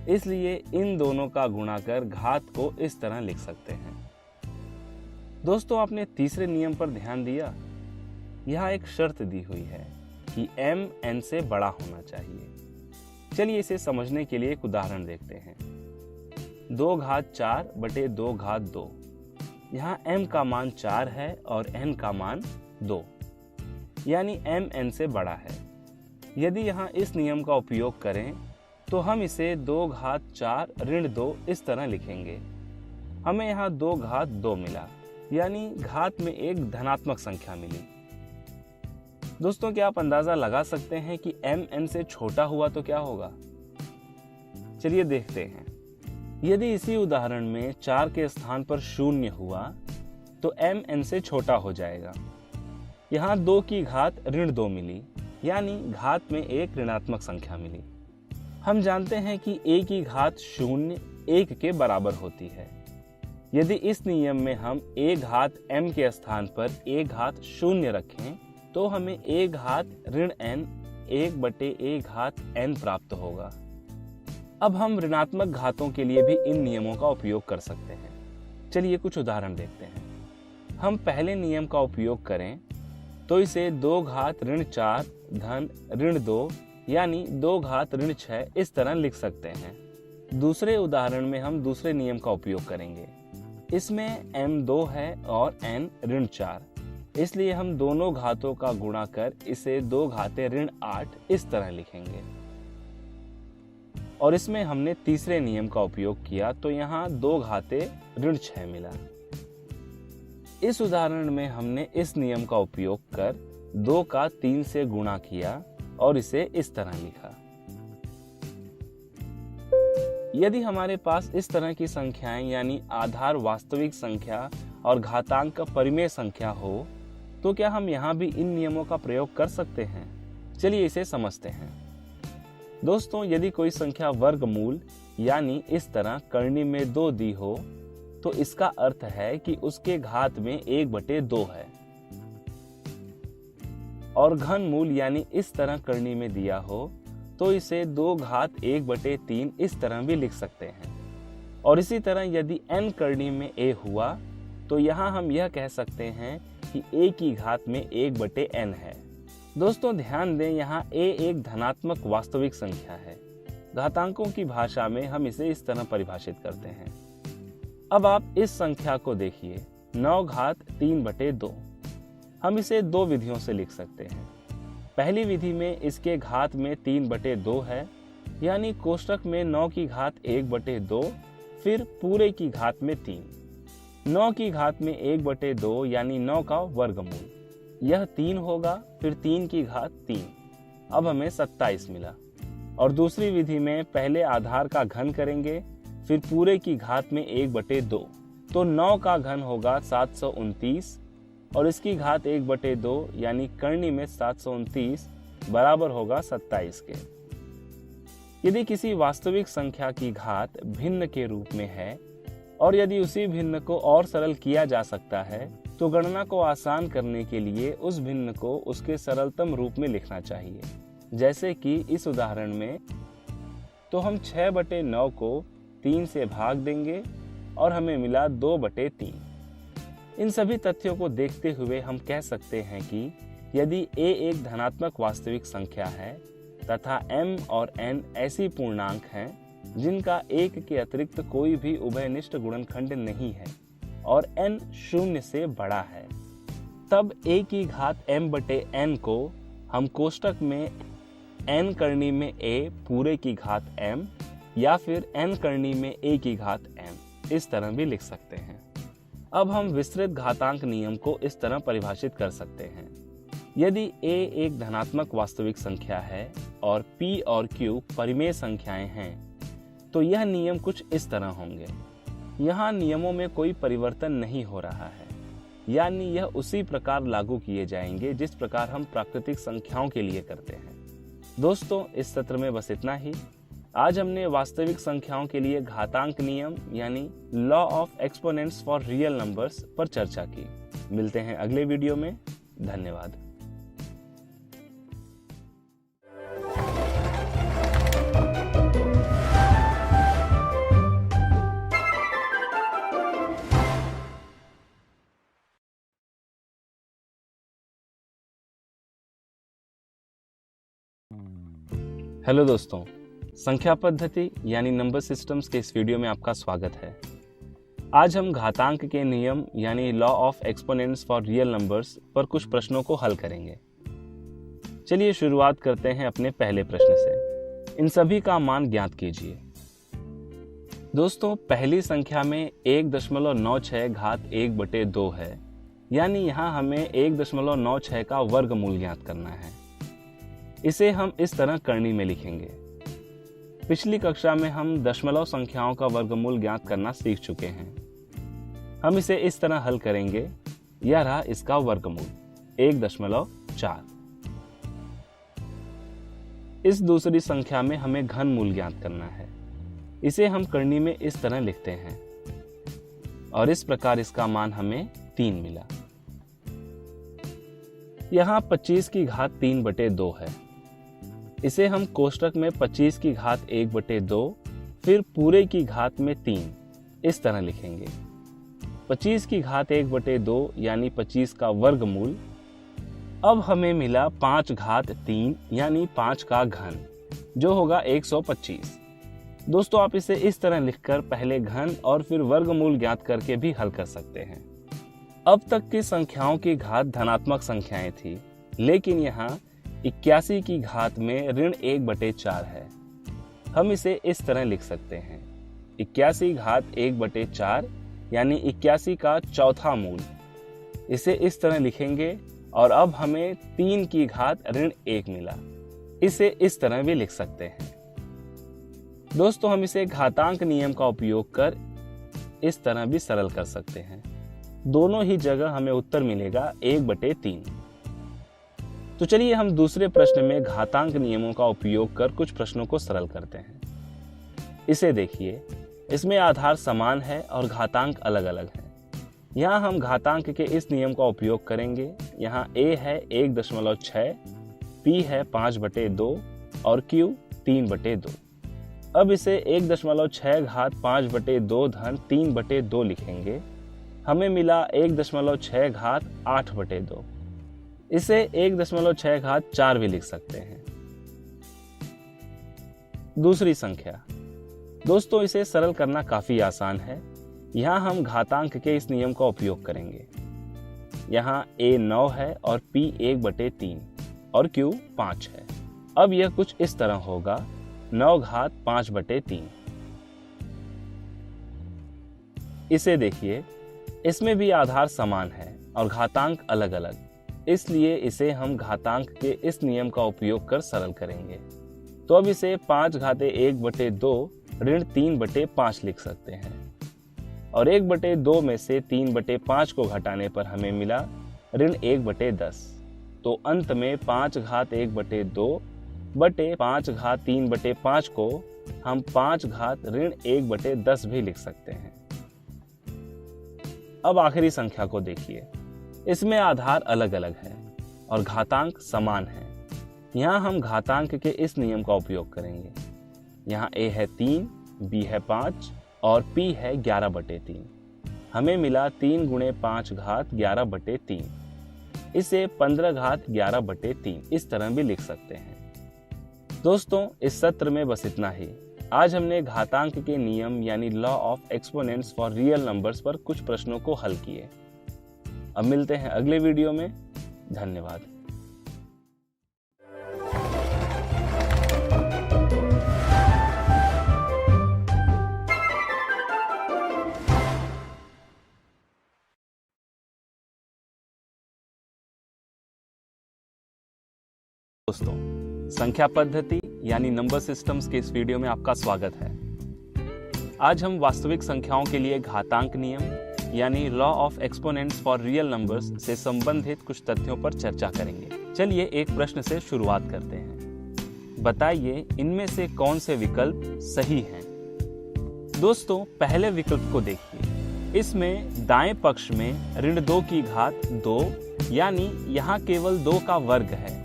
Speaker 1: इसलिए इन दोनों का गुणा कर घात को इस तरह लिख सकते हैं। दोस्तों, आपने तीसरे नियम पर ध्यान दिया? यहाँ एक शर्त दी हुई है कि m n से बड़ा होना चाहिए। चलिए इसे समझने के लिए एक उदाहरण देखते हैं। 2 घात 4 बटे 2 घात 2। यहाँ m का मान 4 है और n का मान 2, यानी m n से बड़ा है। यदि यहाँ इस नियम का उपयोग करें तो हम इसे 2 घात 4 ऋण 2 इस तरह लिखेंगे। हमें यहाँ 2 घात 2 मिला, यानी घात में एक धनात्मक संख्या मिली। दोस्तों, क्या आप अंदाजा लगा सकते हैं कि m n से छोटा हुआ तो क्या होगा? चलिए देखते हैं। यदि इसी उदाहरण में 4 के स्थान पर 0 हुआ तो m n से छोटा हो जाएगा। यहाँ 2 की घात ऋण 2 मिली, यानी घात में एक ऋणात्मक संख्या मिली। हम जानते हैं कि a की घात 0 1 के बराबर होती है। यदि इस नियम में हम a घात m के स्थान पर a घात 0 रखें तो हमें a घात ऋण n 1 बटे a घात n प्राप्त होगा। अब हम ऋणात्मक घातों के लिए भी इन नियमों का उपयोग कर सकते हैं। चलिए कुछ उदाहरण देखते हैं। हम पहले नियम का उपयोग करें तो इसे 2 घात ऋण 4 धन ऋण 2 यानी 2 घात ऋण 6 इस तरह लिख सकते हैं। दूसरे उदाहरण में हम दूसरे नियम का उपयोग करेंगे। इसमें m 2 है और n ऋण 4, इसलिए हम दोनों घातों का गुणा कर इसे 2 घाते ऋण 8 इस तरह लिखेंगे। और इसमें हमने तीसरे नियम का उपयोग किया तो यहाँ 2 घाते ऋण 6 मिला। इस उदाहरण में हमने इस नियम का उपयोग कर 2 का 3 से गुणा किया और इसे इस तरह लिखा। यदि हमारे पास इस तरह की संख्याएं यानी आधार वास्तविक संख्या और घातांक परिमेय संख्या हो तो क्या हम यहाँ भी इन नियमों का प्रयोग कर सकते हैं? चलिए इसे समझते हैं। दोस्तों, यदि कोई संख्या वर्गमूल यानी इस तरह करनी में 2 दी हो तो इसका अर्थ है कि उसके घात में 1/2 है। और घनमूल यानी इस तरह करनी में दिया हो तो इसे 2 घात 1/3 इस तरह भी लिख सकते हैं। और इसी तरह यदि n करनी में a हुआ तो यहाँ हम यह कह सकते हैं कि a की घात में 1/n है। दोस्तों ध्यान दें, यहाँ a एक धनात्मक वास्तविक संख्या है। घातांकों की भाषा में हम इसे इस तरह परिभाषित करते हैं। अब आप इस संख्या को देखिए, 9 घात 3/2। हम इसे 2 विधियों से लिख सकते हैं। पहली विधि में इसके घात में 3/2 है, यानी कोष्ठक में 9 की घात 1/2 फिर पूरे की घात में 3। 9 की घात में 1/2 यानी 9 का वर्गमूल, यह 3 होगा, फिर 3 की घात 3। अब हमें 27 मिला। और दूसरी विधि में पहले आधार का घन करेंगे, फिर पूरे की घात में 1/2, तो 9 का घन होगा 729 और इसकी घात 1/2 यानी करनी में 729 बराबर होगा 27 के। यदि किसी वास्तविक संख्या की घात भिन्न के रूप में है और यदि उसी भिन्न को और सरल किया जा सकता है तो गणना को आसान करने के लिए उस भिन्न को उसके सरलतम रूप में लिखना चाहिए। जैसे कि इस उदाहरण में तो हम 6/9 को 3 से भाग देंगे और हमें मिला 2/3। इन सभी तथ्यों को देखते हुए हम कह सकते हैं कि यदि a एक धनात्मक वास्तविक संख्या है तथा m और n ऐसी पूर्णांक हैं जिनका 1 के अतिरिक्त कोई भी उभयनिष्ठ गुणनखंड नहीं है और n 0 से बड़ा है, तब a की घात m/n को हम कोष्ठक में n करनी में a पूरे की घात m या फिर n करनी में a की घात m इस तरह भी लिख सकते हैं। अब हम विस्तृत घातांक नियम को इस तरह परिभाषित कर सकते हैं। यदि a एक धनात्मक वास्तविक संख्या है और p और q परिमेय संख्याएं हैं तो यह नियम कुछ इस तरह होंगे। यहाँ नियमों में कोई परिवर्तन नहीं हो रहा है, यानी यह उसी प्रकार लागू किए जाएंगे जिस प्रकार हम प्राकृतिक संख्याओं के लिए करते हैं। दोस्तों, इस सत्र में बस इतना ही। आज हमने वास्तविक संख्याओं के लिए घातांक नियम यानी law of exponents for real numbers पर चर्चा की। मिलते हैं अगले वीडियो में। धन्यवाद। हेलो दोस्तों, संख्या पद्धति यानी नंबर सिस्टम्स के इस वीडियो में आपका स्वागत है। आज हम घातांक के नियम यानी law of exponents for real numbers पर कुछ प्रश्नों को हल करेंगे। चलिए शुरुआत करते हैं अपने पहले प्रश्न से। इन सभी का मान ज्ञात कीजिए। दोस्तों, पहली संख्या में 1.96 घात 1/2 है, यानी यहाँ हमें 1.96 का वर्गमूल ज्ञात करना है। इसे हम इस तरह करनी में लिखेंगे। पिछली कक्षा में हम दशमलव संख्याओं का वर्गमूल ज्ञात करना सीख चुके हैं। हम इसे इस तरह हल करेंगे। यह रहा इसका वर्गमूल 1.4। इस दूसरी संख्या में हमें घनमूल ज्ञात करना है। इसे हम करनी में इस तरह लिखते हैं और इस प्रकार इसका मान हमें 3 मिला। यहाँ 25 की घात 3/2 है। इसे हम कोष्ठक में 25 की घात 1/2 फिर पूरे की घात में 3 इस तरह लिखेंगे। 25 की घात 1/2 यानी 25 का वर्गमूल। अब हमें मिला 5 घात 3 यानी 5 का घन, जो होगा 125। दोस्तों, आप इसे इस तरह लिखकर पहले घन और फिर वर्गमूल ज्ञात करके भी हल कर सकते हैं। अब तक की संख्याओं की घात धनात्मक संख्याएं थी, लेकिन यहाँ 81 की घात में ऋण 1/4 है।
Speaker 2: हम इसे इस तरह लिख सकते हैं 81 घात 1/4 यानी 81 का चौथा मूल। इसे इस तरह लिखेंगे और अब हमें 3 की घात ऋण 1 मिला। इसे इस तरह भी लिख सकते हैं। दोस्तों, हम इसे घातांक नियम का उपयोग कर इस तरह भी सरल कर सकते हैं। दोनों ही जगह हमें उत्तर मिलेगा 1/3। तो चलिए हम दूसरे प्रश्न में घातांक नियमों का उपयोग कर कुछ प्रश्नों को सरल करते हैं। इसे देखिए, इसमें आधार समान है और घातांक अलग अलग है। यहाँ हम घातांक के इस नियम का उपयोग करेंगे। यहाँ a है 1.6, p है 5/2 और q 3/2। अब इसे 1.6 घात 5/2 धन 3/2 लिखेंगे। हमें मिला 1.6 घात 8/2। इसे 1.6 घात 4 भी लिख सकते हैं। दूसरी संख्या। दोस्तों, इसे सरल करना काफी आसान है। यहाँ हम घातांक के इस नियम का उपयोग करेंगे। यहाँ a 9 है और p 1/3 और q 5 है। अब यह कुछ इस तरह होगा 9 घात 5/3। इसे देखिए, इसमें भी आधार समान है और घातांक अलग अलग, इसलिए इसे हम घातांक के इस नियम का उपयोग कर सरल करेंगे। तो अब इसे 5 घाते 1/2 ऋण 3/5 लिख सकते हैं और 1/2 में से 3/5 को घटाने पर हमें मिला ऋण 1/10। तो अंत में 5 घात 1/2 बटे 5 घात 3/5 को हम 5 घात ऋण 1/10 भी लिख सकते हैं। अब आखिरी संख्या को देखिए, इसमें आधार अलग अलग है और घातांक समान है। यहाँ हम घातांक के इस नियम का उपयोग करेंगे। यहाँ a है 3, b है 5 और p है 11/3। हमें मिला 3 × 5 घात 11/3। इसे 15 घात 11/3 इस तरह भी लिख सकते हैं। दोस्तों, इस सत्र में बस इतना ही। आज हमने घातांक के नियम यानी law of exponents for real numbers पर कुछ प्रश्नों को हल किए। अब मिलते हैं अगले वीडियो में। धन्यवाद।
Speaker 1: दोस्तों, संख्या पद्धति यानी नंबर सिस्टम्स के इस वीडियो में आपका स्वागत है। आज हम वास्तविक संख्याओं के लिए घातांक नियम यानी law of exponents for real numbers से संबंधित कुछ तथ्यों पर चर्चा करेंगे। चलिए एक प्रश्न से शुरुआत करते हैं। बताइए इनमें से कौन से विकल्प सही हैं? दोस्तों, पहले विकल्प को देखिए। इसमें दाएं पक्ष में ऋण 2 की घात 2 यानी यहाँ केवल 2 का वर्ग है,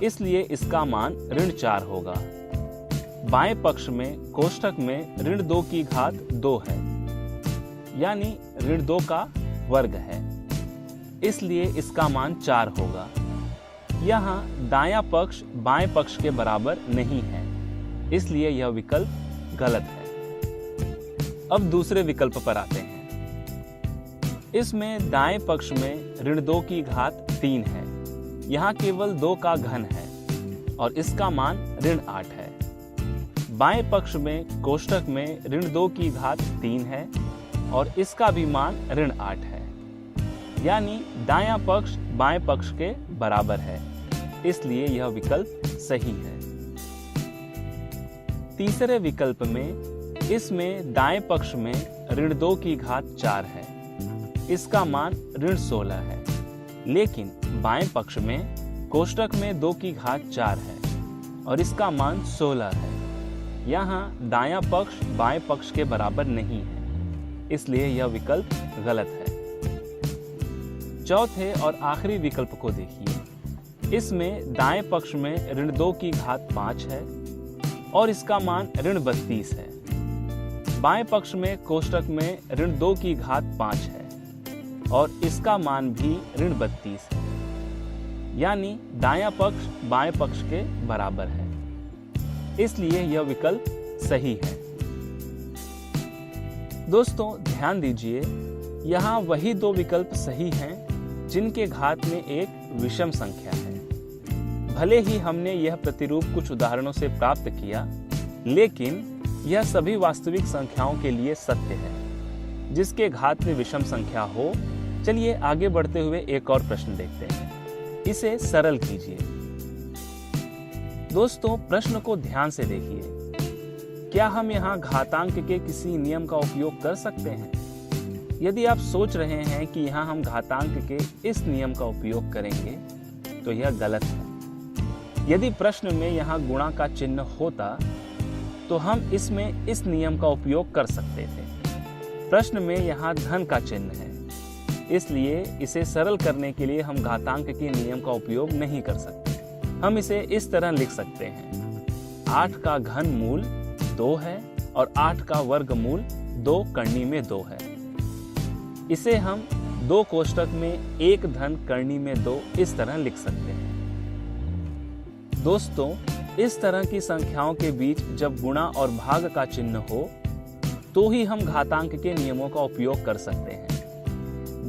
Speaker 1: इसलिए इसका मान ऋण 4 होगा। बाएं पक्ष में कोष्ठक में ऋण 2 की घात 2 है, यानी ऋण 2 का वर्ग है, इसलिए इसका मान 4 होगा। यहाँ दायां पक्ष बाएं पक्ष के बराबर नहीं है, इसलिए यह विकल्प गलत है। अब दूसरे विकल्प पर आते हैं। इसमें दाएं पक्ष में ऋण 2 की घात 3 है, यहाँ केवल 2 का घन है और इसका मान ऋण 8 है। बाएं पक्ष में कोष्ठक में ऋण 2 की घात 3 है और इसका भी मान ऋण 8 है, यानी दायां पक्ष बाएं पक्ष के बराबर है, इसलिए यह विकल्प सही है। तीसरे विकल्प में इसमें दाएं पक्ष में ऋण 2 की घात 4 है, इसका मान ऋण 16 है, लेकिन बाएं पक्ष में कोष्ठक में 2 की घात 4 है और इसका मान 16 है। यहाँ दायां पक्ष बाएं पक्ष के बराबर नहीं है, इसलिए यह विकल्प गलत है। चौथे और आखिरी विकल्प को देखिए। इसमें दाएं पक्ष में ऋण 2 की घात 5 है और इसका मान ऋण 32 है। बाएं पक्ष में कोष्ठक में ऋण 2 की घात 5 है और इसका मान भी ऋण 32 है, यानी दायां पक्ष बाएं पक्ष के बराबर है, इसलिए यह विकल्प सही है। दोस्तों, ध्यान दीजिए, यहाँ वही 2 विकल्प सही हैं जिनके घात में एक विषम संख्या है। भले ही हमने यह प्रतिरूप कुछ उदाहरणों से प्राप्त किया, लेकिन यह सभी वास्तविक संख्याओं के लिए सत्य है। जिसके घात में विषम संख्या हो। चलिए आगे बढ़ते हुए एक और प्रश्न देखते हैं। इसे सरल कीजिए। दोस्तों, प्रश्न को ध्यान से देखिए। क्या हम यहाँ घातांक के किसी नियम का उपयोग कर सकते हैं? यदि आप सोच रहे हैं कि यहाँ हम घातांक के इस नियम का उपयोग करेंगे तो यह गलत है। यदि प्रश्न में यहाँ गुणा का चिन्ह होता तो हम इसमें इस नियम का उपयोग कर सकते थे। प्रश्न में यहाँ धन का चिन्ह है, इसलिए इसे सरल करने के लिए हम घातांक के नियम का उपयोग नहीं कर सकते। हम इसे इस तरह लिख सकते हैं, 8 का घन मूल 2 है और 8 का वर्गमूल 2 करनी में 2 है। इसे हम 2 कोष्ठक में 1 धन करनी में 2 इस तरह लिख सकते हैं। दोस्तों, इस तरह की संख्याओं के बीच जब गुणा और भाग का चिन्ह हो तो ही हम घातांक के नियमों का उपयोग कर सकते हैं,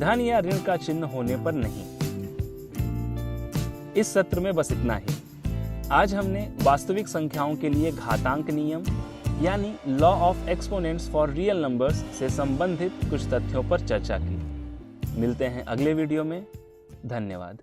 Speaker 1: धन या ऋण का चिन्ह होने पर नहीं। इस सत्र में बस इतना ही। आज हमने वास्तविक संख्याओं के लिए घातांक नियम यानी law of exponents for real numbers से संबंधित कुछ तथ्यों पर चर्चा की। मिलते हैं अगले वीडियो में। धन्यवाद।